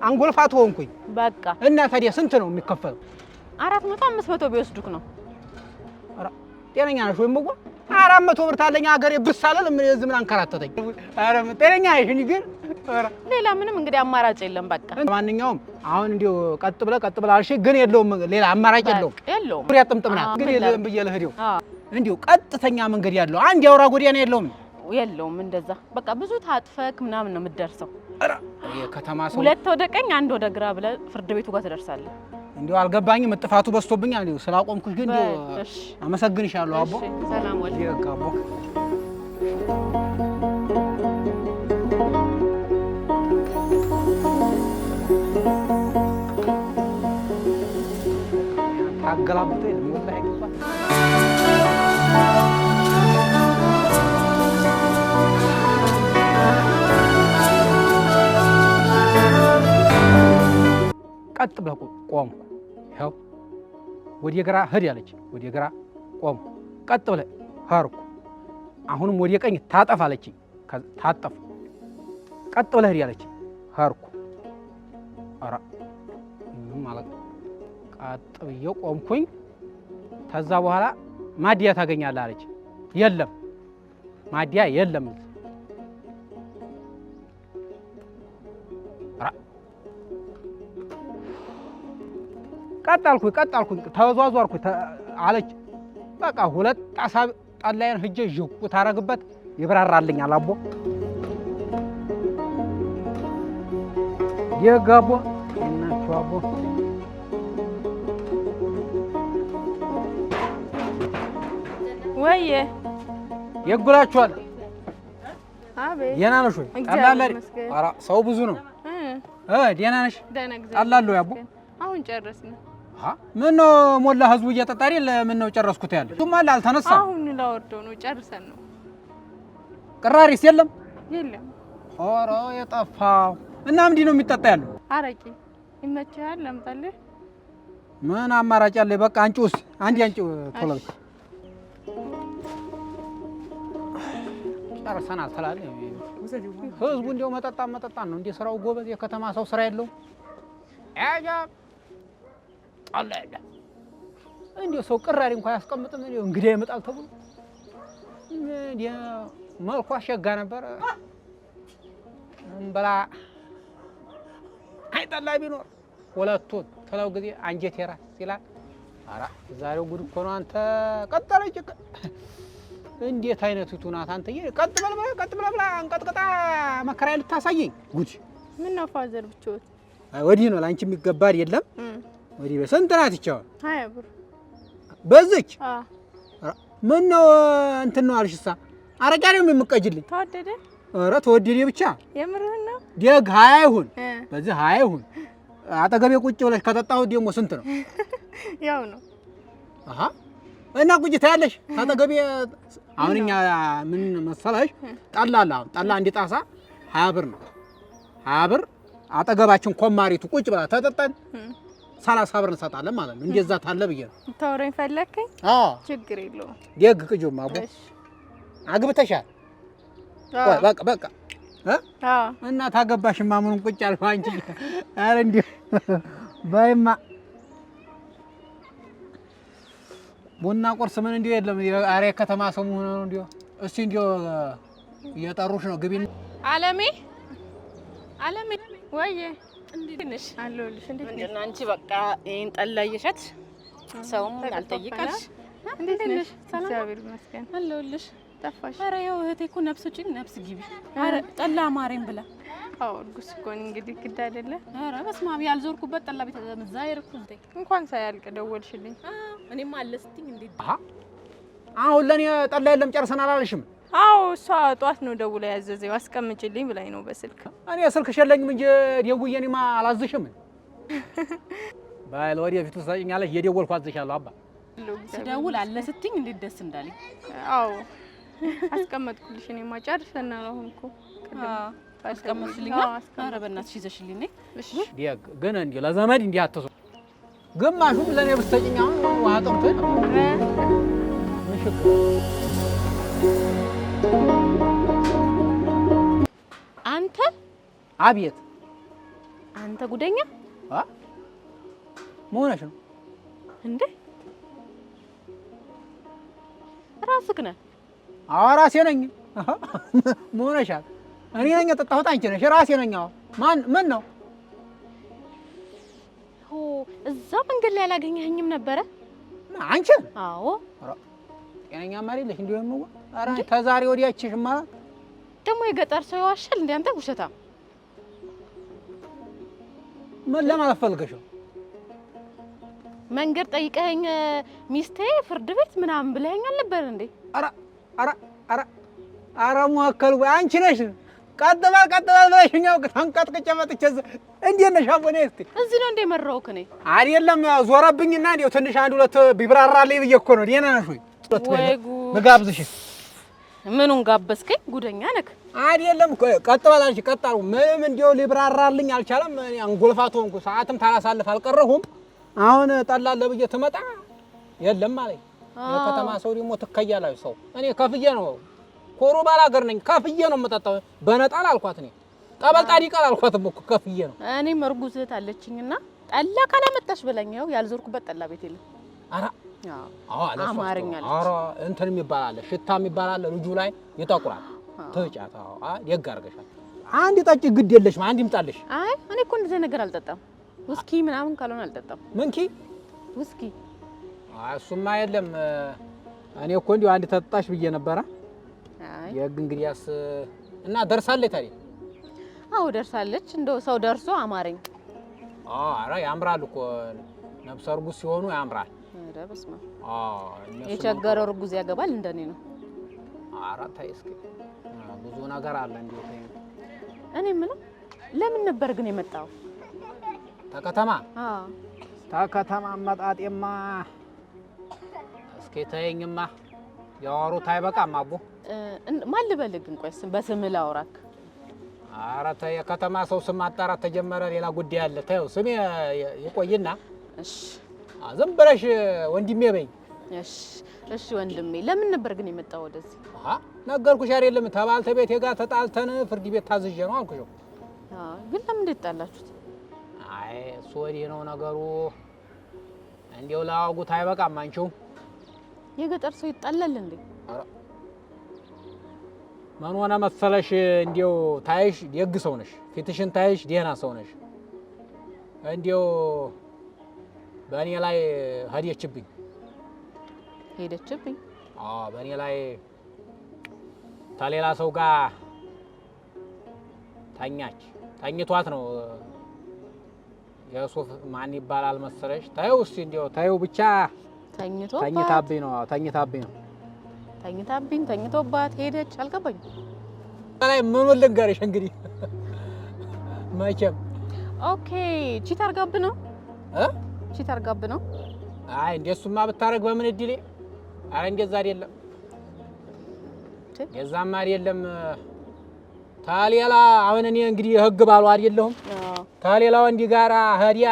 አንጎልፋት ሆንኩኝ። በቃ እና ታዲያ ስንት ነው የሚከፈለው? 400 500 ቢወስዱክ ነው። ኧረ ጤነኛ ነሽ ወይ መዋ? 400 ብር ታለኝ ሀገሬ ብሳለል ምን አንከራተተኝ? ኧረ ጤነኛ ነሽ ግን? ኧረ ሌላ ምንም እንግዲህ አማራጭ የለም። በቃ ማንኛውም አሁን እንዲሁ ቀጥ ብለህ አልሽ፣ ግን የለውም ሌላ አማራጭ የለውም። ዙሪያ ጥምጥም ናት። ግን የለም ብዬ ልሂደው እንዲሁ ቀጥተኛ መንገድ ያለው አንድ የአውራ ጎዳና የለውም። እንደዛ በቃ ብዙ ታጥፈክ ምናምን ነው የምትደርሰው። ኧረ የከተማ ሰው ሁለት ወደ ቀኝ አንድ ወደ ግራ ብለህ ፍርድ ቤቱ ጋር ትደርሳለህ። እንዲሁ አልገባኝም። ጥፋቱ በዝቶብኛል። እንዲሁ ስላቆምኩሽ ግን እንዲሁ አመሰግንሻለሁ አቦ። ሰላም ወይ አቦ። ታገላብጠኝ ወላሂ አይገባ። ቀጥ ብለህ ቆምኩ። ይኸው ወደ ግራ ሂድ ያለች ወደ ግራ ቆምኩ። ቀጥ ብለህ ሄድኩ። አሁንም ወደ ቀኝ ታጠፍ አለችኝ። ታጠፍ። ቀጥ ብለህ ሂድ ያለች ሄድኩ። ኧረ ማለት ቀጥ ብዬ ቆምኩኝ። ከዛ በኋላ ማዲያ ታገኛለህ አለች። የለም ማዲያ የለም። ቀጥ አልኩኝ ተዟዟርኩኝ አለች። በቃ ሁለት ጣሳ ጠላዬን ሂጄ ዥቁ ታረግበት ይብራራልኛል አቦ። የጋቦ እናችሁ አቦ ወይዬ የጉላችኋል። አቤት ደህና ነሽ ወይ? ጠላላ ኧረ ሰው ብዙ ነው። ደህና ነሽ? ጠላለሁ ያቦ አሁን ጨረስን። ምን ነው ሞላ ህዝቡ እየጠጣ አይደል? ምን ነው ጨረስኩት ያለ እሱማ አልተነሳም። አሁን ላወርደው ነው። ጨርሰን ነው። ቅራሪስ የለም? የለም። ኧረ የጠፋው እና ምንድን ነው የሚጠጣ ያለው? አረቄ ይመችሃል? ላምጣልህ? ምን አማራጭ አለ? በቃ አንቺውስ አንዴ አንቺው ቶሎ ጨርሰናል ትላለህ። ህዝቡ እንዲያው መጠጣ ነው እንደ ስራው ጎበዝ። የከተማ ሰው ስራ የለውም። ጣላ ያለ እንዲያው ሰው ቅራሪ እንኳን ያስቀምጥም። እንዲያው እንግዲህ ይመጣል ተብሎ መልኳ አሸጋ ነበር። እንበላ አይጠላ ቢኖር ሁለቱን ትለው ጊዜ አንጀት የራስ ይላል። ኧረ ዛሬው ጉድ እኮ ነው። አንተ ቀጠለች። እንዴት አይነቱ ናት አንተ? ቀጥ በል ብላ አንቀጥቅጣ መከራዬ ልታሳየኝ ጉድ። ምን ነው ፋዘር ብቻዎት? አይ ወዲህ ነው ላንቺ የሚገባ አይደለም። ወዲህ በስንት ናት ይቻው? 20 ብር በዝች። ምን ነው እንትን ነው አልሽሳ? አረቄ ነው የምትቀጅልኝ? ተወደደ? ኧረ ተወደደ ብቻ። የምርህን ነው? ደግ 20 ይሁን በዚህ 20 ይሁን። አጠገቤ ቁጭ ብለሽ ከጠጣሁት ደግሞ ስንት ነው? ያው ነው። አሃ እና ቁጭ ታያለሽ ታጠገቤ። አሁን እኛ ምን መሰለሽ ጠላ አለ። አሁን ጠላ አንድ ጣሳ 20 ብር ነው። 20 ብር አጠገባችን ኮማሪቱ ቁጭ ብላ ተጠጣን 30 ብር እንሰጣለን ማለት ነው። እንደዛ ታለ ብዬ ነው። ታወራኝ ፈለከኝ? አዎ ችግር የለውም። ደግ ቅጁማ አቦ አግብተሻል? በቃ እና ታገባሽማ ምኑን ቁጭ አልኩ አንቺ። ኧረ እንዲሁ በይማ ቡና ቁርስ ምን እንዲሁ የለም። ኧረ ከተማ ሰው ሆነ ነው እንዲሁ። እስቲ እንዲሁ እየጠሩሽ ነው ግቢ። አለሜ ወይዬ እንዴት ነሽ? አለሁልሽ። እንዴት ነሽ አንቺ? በቃ ይሄን ጠላ እየሸጥሽ ሰውም አልጠይቀሽ። እንዴት ነሽ? ሰላም እግዚአብሔር ይመስገን። አለሁልሽ። ጠፋሽ? ኧረ ያው እህቴ እኮ ነፍስ ውጪ ነፍስ ግቢ። ኧረ ጠላ አማረኝ ብላ። አዎ እርጉዝ እኮ ነኝ እንግዲህ ግድ አይደለ? ኧረ በስመ አብ ያልዞርኩበት ጠላ ቤት እዛ ይርኩ እንዴ እንኳን ሳያልቅ ደወልሽልኝ። እኔም አለ ስትኝ እንዴት አሁን ለኔ ጠላ የለም ጨርሰናል አላለሽም? አዎ እሷ ጧት ነው ደውላ ያዘዘው አስቀምጪልኝ ብላኝ ነው በስልክ። እኔ ስልክሽ የለኝም እንጂ ደውዬ እኔማ አላዝሽም። ባል ወዲያ ፊቱ ሰጭኛለሽ እየደወልኩ አዝሻለሁ። አባ ስደውል አለ ስትኝ እንዴት ደስ እንዳለኝ። አዎ አስቀመጥኩልሽ። እኔማ ጨርሰናል አሁን እኮ አስቀመጥሽልኝ። ኧረ በእናትሽ ይዘሽልኝ ነይ። እሺ ዲያግ ግን እንዴ ለዘመድ እንዴ አትሱ ግማሹም ለኔ ብትሰጭኝ አሁን ውሃ ጠምቶኝ ነው። እሺ አንተ አቤት አንተ ጉደኛ መሆንሽ ነው እንዴ? ራስህ ነህ? አዎ ራሴ ነኝ። መሆንሻል እኔ ነኝ የጠጣሁት አንቺ ነሽ። ራሴ ነኝ። አዎ ምን ነው እዛ መንገድ ላይ አላገኘኸኝም ነበረ አንቺ? አዎ ጤነኛ ማሪልሽ እንዲሁ ነው። ኧረ ተዛሬ ወዲያችሽማ ደግሞ የገጠር ሰው ይዋሻል እንዴ? አንተ ውሸታም። ምን ለማለት ፈልገሽ? መንገድ ጠይቀኸኝ ሚስቴ ፍርድ ቤት ምናምን ብለኸኛል ነበር እንዴ? ኧረ ሞከል ወይ አንቺ ነሽ? ቀጥ በል ብለሽኛው ተንቀጥቅጬ መጥቼ እንዴት ነሽ አቦኔ? እስቲ እዚህ ነው እንደ መራውክ እኔ አይደለም ዞረብኝና እንደው ትንሽ አንድ ሁለት ቢብራራልኝ ብዬ እኮ ነው። ደህና ነሽ ወይ? ወይ ጉድ ልጋብዝሽ። ምኑን ጋበዝከኝ? ጉደኛ ነክ አይደለም። ቀጥ በል አንቺ ቀጥ አልኩ። ምንም እንደው ሊብራራልኝ አልቻለም። አንጎልፋት ሆንኩ። ሰዓትም ታላሳልፍ አልቀረሁም። አሁን ጠላለ ብዬ ትመጣ የለም ማለት የከተማ ሰው ደግሞ ትከያላችሁ። ሰው እኔ ከፍዬ ነው ኮሮ ባላገር ነኝ። ከፍዬ ነው የምጠጣው። በነጣል አልኳት። እኔ ጠበልጣዲ ቃል አልኳትም እኮ ከፍዬ ነው። እኔም እርጉዝ እህት አለችኝና ጠላ ካላመጣሽ በለኛው ያልዞርኩበት ጠላ ቤት የለም። አራ አማርኛ አለ። አራ እንትን የሚባል አለ፣ ሽታ የሚባል አለ። ልጁ ላይ ይጠቁራል። ተጫታ ደግ አድርገሻል። አንድ ጠጪ ግድ የለሽም። አንድ ይምጣልሽ። አይ እኔ እኮ እንደዚህ ነገር አልጠጣም። ውስኪ ምናምን ካልሆነ አልጠጣም። ምንኪ ውስኪ? አይ እሱማ የለም። እኔ እኮ እንዲሁ አንድ ተጠጣሽ ብዬ ነበረ። አይ የግ እንግዲያስ እና ደርሳለች ታዲያ? አዎ ደርሳለች። እንደው ሰው ደርሶ አማረኝ። አረ ያምራል እኮ ነፍሰ እርጉዝ ሲሆኑ ያምራል። ኧረ በስመ አብ የቸገረው እርጉዝ ያገባል እንደኔ ነው። ኧረ ተይ እስኪ ብዙ ነገር አለ እንዴ። እኔ ምን ለምን ነበር ግን የመጣው ተከተማ? ተከተማ መጣጤማ እስኪ ተይኝማ። ያወሩት አይበቃም አቦ። ማን ልበልህ ግን? ቆይ በስምህ ላውራክ። ኧረ ተይ የከተማ ሰው ስም ማጣራት ተጀመረ። ሌላ ጉዳይ አለ። ተይው ስሜ ይቆይና እሺ ዝም ብለሽ ወንድሜ በይኝ። እሺ ወንድሜ። ለምን ነበር ግን የመጣው ወደዚህ? ነገርኩሽ አይደለም? ተባልተ ቤት ጋር ተጣልተን ፍርድ ቤት ታዝዤ ነው አልኩሽ። ግን ለምን እንደጣላችሁት? አይ እሱ ወዲህ ነው ነገሩ። እንዴው ላውጉት አይበቃም አንቺው? የገጠር ሰው ይጣላል እንዴ? ምን ሆነ መሰለሽ እንዴው ታይሽ ደግ ሰው ነሽ፣ ፊትሽን ታይሽ ደህና ሰው ነሽ። እንዴው በእኔ ላይ ሄደችብኝ። በእኔ ላይ ከሌላ ሰው ጋር ተኝቷት ነው። የሱፍ ማን ይባላል መሰለሽ? ታዩ እስቲ እንዴው ታዩ ብቻ ተኝታብኝ ነው። ተኝቶባት ሄደች። አልገባኝም። ላይ ምን ልንገርሽ እንግዲህ መቼም ኦኬ ቺት አርጋብ ነው። ቺት አርጋብ ነው። አይ እንደሱማ ብታረግ በምን እድሌ ኧረ እንደዛ አይደለም የዛም አይደለም ታሌላ አሁን እኔ እንግዲህ ህግ ባሉ አይደለሁም ታሌላ ወንዲ ጋራ ሀዲያ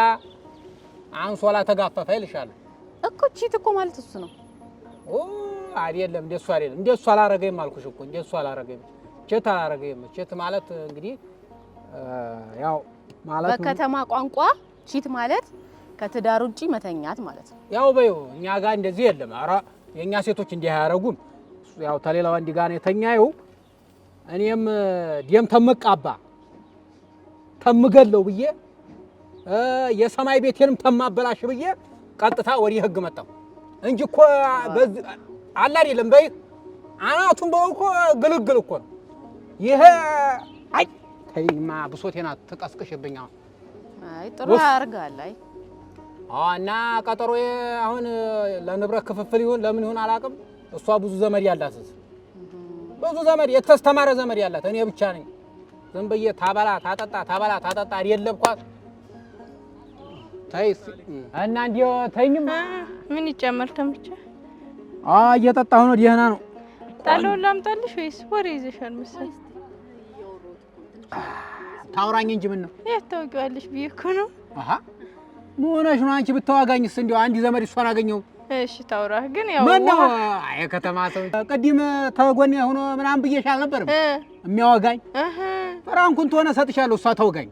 አንሶላ ተጋፈፈ ይልሻል እኮ ቺት እኮ ማለት እሱ ነው አይደለም እንደሱ አይደለም እንደሱ አላረገኝም አልኩሽ እኮ እንደሱ አላረገኝም ቼት አላረገኝም ቼት ማለት እንግዲህ ያው ማለት በከተማ ቋንቋ ቺት ማለት ከትዳር ውጪ መተኛት ማለት ነው ያው በዩ እኛ ጋር እንደዚህ የለም ኧረ የኛ ሴቶች እንዲህ ያያረጉም ያው ታሌላ ወንዲ ጋር ነው ተኛዩ እኔም ደም ተመቃባ ተምገለው ብዬ የሰማይ ቤቴንም ተማበላሽ ብዬ ቀጥታ ወዲ ህግ መጣው እንጂ እኮ አላ አይደለም በይ አናቱን በእኮ ግልግል እኮ ነው ይሄ አይ ተይማ ብሶቴና ተቀስቅሽብኛ አይ ጥሩ አርጋል አይ እና ቀጠሮዬ አሁን ለንብረት ክፍፍል ይሁን ለምን ይሁን አላቅም እሷ ብዙ ዘመድ ያላት ብዙ ዘመድ የተስተማረ ዘመድ ያላት እኔ ብቻ ነኝ ዝም ብዬ ታበላ ታጠጣ አይደለብኳት ታይስ እና እንዲው ተኝም ምን ይጨመር ተምቼ እየጠጣሁ ነው ደህና ነው ታለው ላምጣልሽ ወይስ ወሬ ይዘሻል መሰለኝ ታውራኝ እንጂ ምን ነው ያታውቂዋለሽ ብዬ እኮ ነው ሞነሽ ነው አንቺ ብታዋጋኝስ እንዴው አንዲ ዘመድ እሷን አገኘው እሺ ታውራህ ግን ያው ምን ነው አይ ከተማ ሰው ቀዲም ተጎኔ ሆኖ ምናምን ብዬሻል ነበር የሚያዋጋኝ ፍራንኩን ተሆነ ሰጥሻለሁ እሷ ተውጋኝ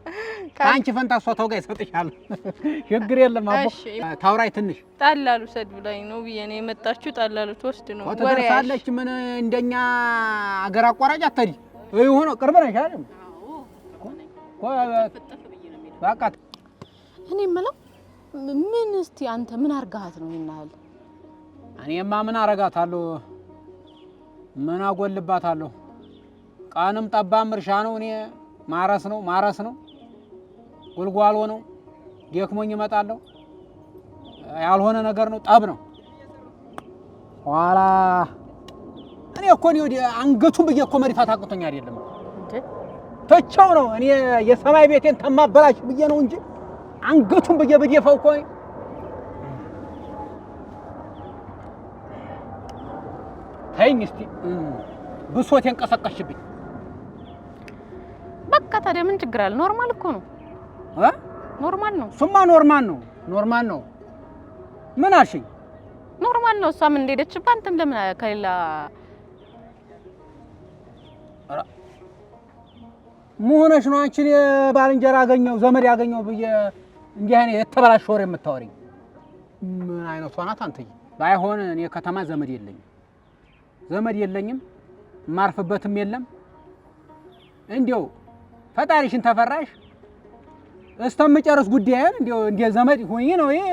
አንቺ ፈንታ እሷ ተውጋኝ ሰጥሻለሁ ችግር የለም አቦ ታውራይ ትንሽ ጣላሉ ሰድ ብላኝ ነው ብዬ ነው የመጣችሁ ጣላሉ ተወስድ ነው ወሬ ያለች ምን እንደኛ አገር አቋራጭ አትዲ ይሁን ቅርብ ነሽ አይደል በቃ እኔ የምለው ምን እስቲ አንተ ምን አርጋት ነው ይናል እኔማ ምን አረጋታለሁ ምን አጎልባታለሁ ቃንም ጠባም እርሻ ነው እኔ ማረስ ነው ጉልጓሎ ነው ደክሞኝ እመጣለሁ ያልሆነ ነገር ነው ጠብ ነው ኋላ እኔ እኮ ነው አንገቱን በየኮ መሪፋት አቅቶኝ አይደለም እንዴ ተቻው ነው እኔ የሰማይ ቤቴን ተማበላሽ ብዬ ነው እንጂ አንገቱን በየበየፈው እኮ ተይኝ እስቲ ብሶቴን ቀሰቀሽብኝ በቃ ታዲያ ምን ችግር አለ ኖርማል እኮ ነው ኖርማል ነው ሱማ ኖርማል ነው ምን አልሽኝ ኖርማል ነው እሷም እንደሄደችበት አንተም ለምን ከሌላ ሙሆነሽ ነው አንቺን ባልንጀራ አገኘው ዘመድ ያገኘው ብዬ እንዲህ አይነት የተበላሽ ወሬ የምታወሪኝ ምን አይነቷ ናት አንተዬ ባይሆን እኔ ከተማ ዘመድ የለኝም ማርፍበትም የለም እንዴው ፈጣሪሽን ተፈራሽ እስተምጨርስ ጉዳይን እንዴው እንደ ዘመድ ሆኜ ነው ይሄ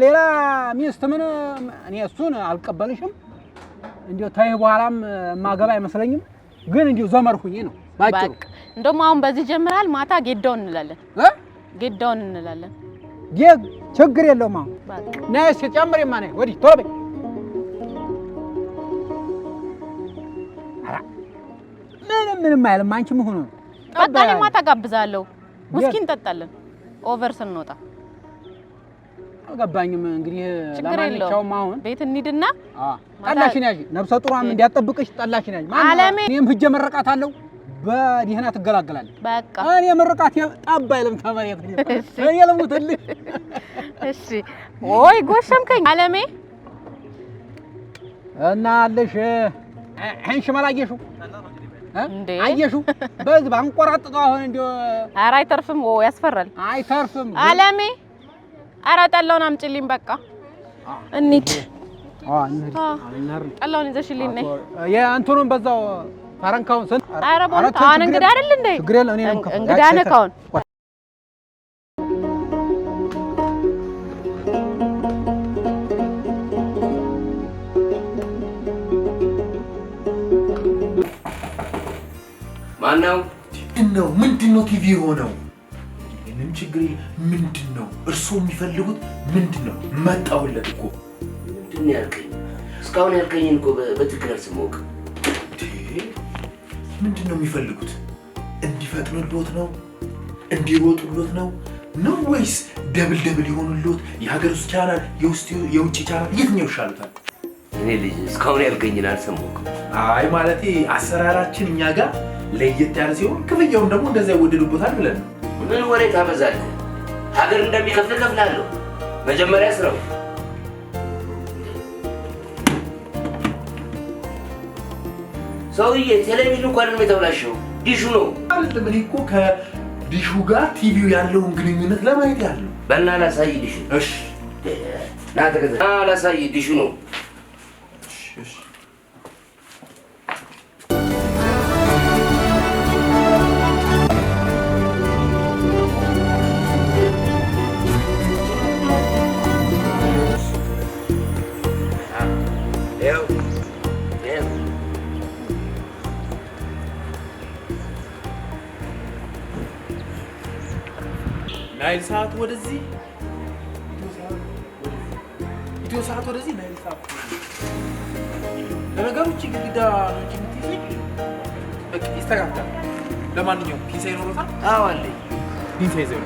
ሌላ ሚስት ምን እኔ እሱን አልቀበልሽም እንዴው ታይ በኋላም ማገባ አይመስለኝም ግን እንዴው ዘመድ ሆኜ ነው ባጭሩ እንደውም አሁን በዚህ ጀምራል ማታ ጌዳውን እንላለን ችግር የለውም አሁን ነይ ሲጨምር ማነ ወዲ ቶሎ በይ ምንም አይልም አንቺ ምን ሆኖ በቃ እኔ ማታ ጋብዛለሁ ውስኪ እንጠጣለን ኦቨር ስንወጣ አልገባኝም እንግዲህ ለማንኛውም አሁን ቤት እንሂድና ጠላሽን ያዥ ነብሰ ጡሯም እንዲያጠብቅሽ ጠላሽን ያዥ እኔም ሂጅ መረቃታለሁ በዲህና ትገላገላለች በቃ እኔ መረቃት ጠብ አይልም ተመሬት እኔ ለሙትልሽ እሺ ወይ ጎሸምከኝ አለሜ እና አለሽ አንቺ መላየሹ አየሹ በዚህ አንቆራጥጠው አሁን እንዴ ኧረ አይተርፍም ያስፈራል አይተርፍም አለሜ ኧረ ጠላውን አምጪልኝ በቃ እንሂድ ጠላውን ይዘሽልኝ ነይ የእንትኑን በዛው ፈረንካውን ስንት ኧረ ቦታ አሁን እንግዳ አይደል እንዴ ችግር የለም እኔ ነኝ እንግዳ ነህ ካሁን ማነው ምንድነው ቲቪ ሆነው ምንም ችግር ምንድነው እርስዎ የሚፈልጉት ምንድነው መጣውለት እኮ ምንድነው ያልከኝ እስካሁን ያልከኝን እኮ በትክክል አልሰማሁም ምንድነው የሚፈልጉት እንዲፈጥኑልዎት ነው እንዲሮጡልዎት ነው ወይስ ደብል ይሆኑልዎት የሀገር ውስጥ ቻናል የውጭ ቻናል የትኛው ይሻሉታል እኔ ልጅ እስካሁን ያልከኝን አልሰማሁም። አይ ማለቴ አሰራራችን እኛ ጋር ለየት ያለ ሲሆን ክፍያውም ደግሞ እንደዛ ይወደዱበታል ብለን ነው። ምን ወሬ ታበዛለህ? ሀገር እንደሚከፍል እከፍልሃለሁ። መጀመሪያ ስራው ሰውዬ ቴሌቪዥን እንኳን ነው የተበላሸው፣ ዲሹ ነው አይደለም። እኔ እኮ ከዲሹ ጋር ቲቪው ያለውን ግንኙነት ለማየት ያለው በልና ላሳይ ዲሹ። እሺ ና ተከተል። ና ላሳይ ዲሹ ነው። እሺ ናይል ሰዓት ወደዚህ ኢትዮ ሰዓት ወደዚህ ናይል ሰዓት ለነገሩ እቺ ግድግዳ ነው እንጂ የምትይዘኝ በቃ ይስተካከላል። ለማንኛውም ፒንሳ ይኖሩታል? አዎ አለኝ። ፒንሳ ይዘው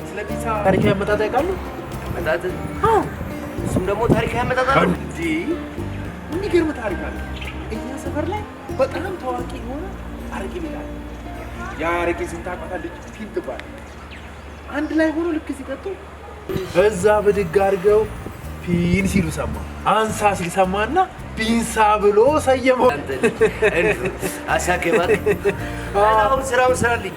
ስለ ፒንሳ ታሪካዊ አመጣጥ ያውቃሉ? አመጣጥ? አዎ እሱም ደግሞ ታሪካዊ አመጣጥ አለው እንዴ? የሚገርም ታሪክ አለ። እኛ ሰፈር ላይ በጣም ታዋቂ የሆነ አረቄ ቤት አለ። ያ አረቄ ስንት ታውቃታለች? ፊት ትባላለች። አንድ ላይ ሆኖ ልክ ሲጠጡ እዛ ብድግ አድርገው ፒን ሲሉ ሰማ። አንሳ ሲል ሰማና ፒንሳ ብሎ ሰየመው። አሳከባክ አሁን ስራውን ስራልኝ።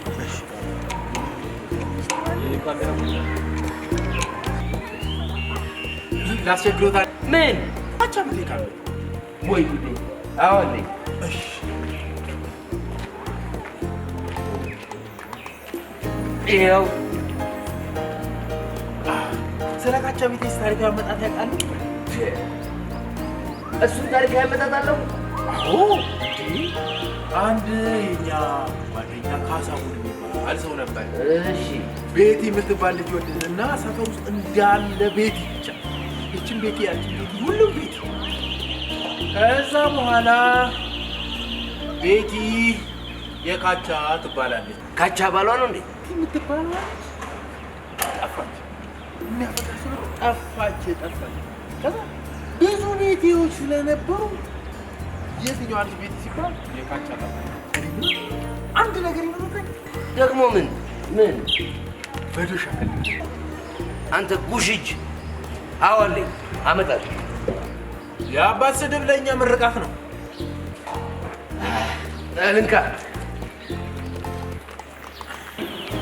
ላስቸግሮታል። ምን አቻ ምትካለ ወይ ጉዴ! አዎ አለኝ። እሺ ይኸው ስለ ካቻ ቤቴስ ታሪካዊ አመጣጥ ያውቃሉ? እሱን ታሪካዊ አመጣጥ አለው? አዎ አንድ የኛ ጓደኛ ካሳሁን የሚባል ሰው ነበር። እሺ ቤቲ የምትባል ልጅ ወደድና ሰፈር ውስጥ እንዳለ ቤቲ ብቻ ይችን ቤቲ ያችን ቤቲ ሁሉም ቤቲ። ከዛ በኋላ ቤቲ የካቻ ትባላለች። ካቻ ባሏ ነው እንዴ? የምትባለው ጠፋች። የሚያፈቅራት ሰው ጠፋች። ከዛ ብዙ ቤቲዎች ስለነበሩ የትኛዋ ልጅ ቤቲ ሲባል የካቻ አንድ ነገር ይኖርብኝ ደግሞ ምን በዶሻ አንተ ጉሽጅ። አዎ አለኝ፣ አመጣለሁ። የአባት ስድብ ለእኛ ምርቃት ነው። እንካ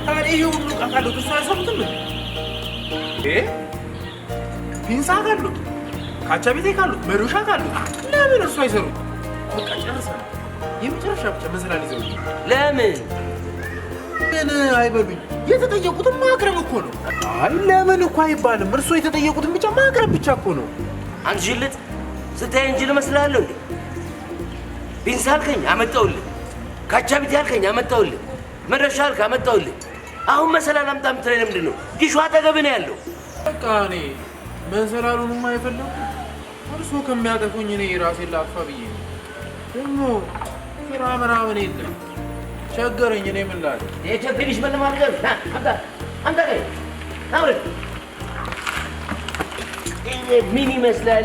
ታዲያ ይሄ ሁሉ ዕቃ ካሉት እሱ አይሰሩትም? ፒንሳ ካሉት፣ ካቻ ቤቴ ካሉት፣ መዶሻ ካሉት ለምን እሱ አይሰሩት? በቃ ጨርሰናል። የመጨረሻ ብቻ መሰላል ይዘው ለምን ግን አይበሉኝ። የተጠየቁትን ማቅረብ እኮ ነው። አይ ለምን እኮ አይባልም። እርሶ የተጠየቁትን ብቻ ማቅረብ ብቻ እኮ ነው። አንተ ጅልጥ ስታይ እንጅል እመስልሃለሁ እንዴ? ፒንሳ አልከኝ አመጣሁልህ። ካቻ ቤቴ አልከኝ አመጣሁልህ። መድረሻ አልክ አመጣሁልህ። አሁን መሰላል አምጣ የምትለኝ ለምንድን ነው? ዲሹ አጠገብህ ነው ያለው። በቃ እኔ መሰላሉንማ የፈለኩት እርሶ ከሚያጠፉኝ እኔ ራሴን ላጥፋ ብዬ ነው። ደግሞ ስራ ምናምን የለም ቸገረኝ። እኔ ምን ላድርግ? የቸገረሽ ምን ማድረግ? አምጣ ቀኝ አውርድ። ምን ይመስላል?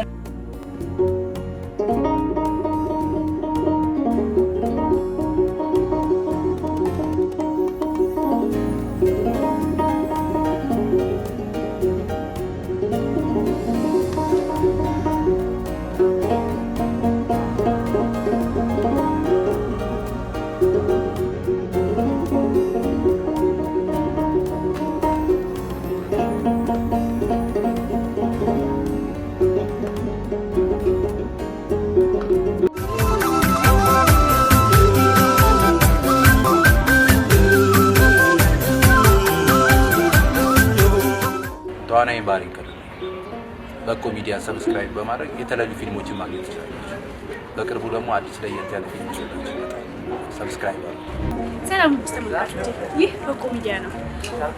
ተዋናይ ባሪ ከለ በኮ ሚዲያ ሰብስክራይብ በማድረግ የተለያዩ ፊልሞችን ማግኘት ትችላላችሁ። በቅርቡ ደግሞ አዲስ ለየት ያለ ፊልም ይችላል። ሰብስክራይብ አድርጉ። ሰላም ተመልካቾቼ፣ ይህ በኮ ሚዲያ ነው።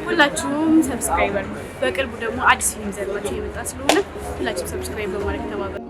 ሁላችሁም ሰብስክራይብ አድርጉ። በቅርቡ ደግሞ አዲስ ፊልም ዘርባችሁ የመጣ ስለሆነ ሁላችሁም ሰብስክራይብ በማድረግ ተባበሩ።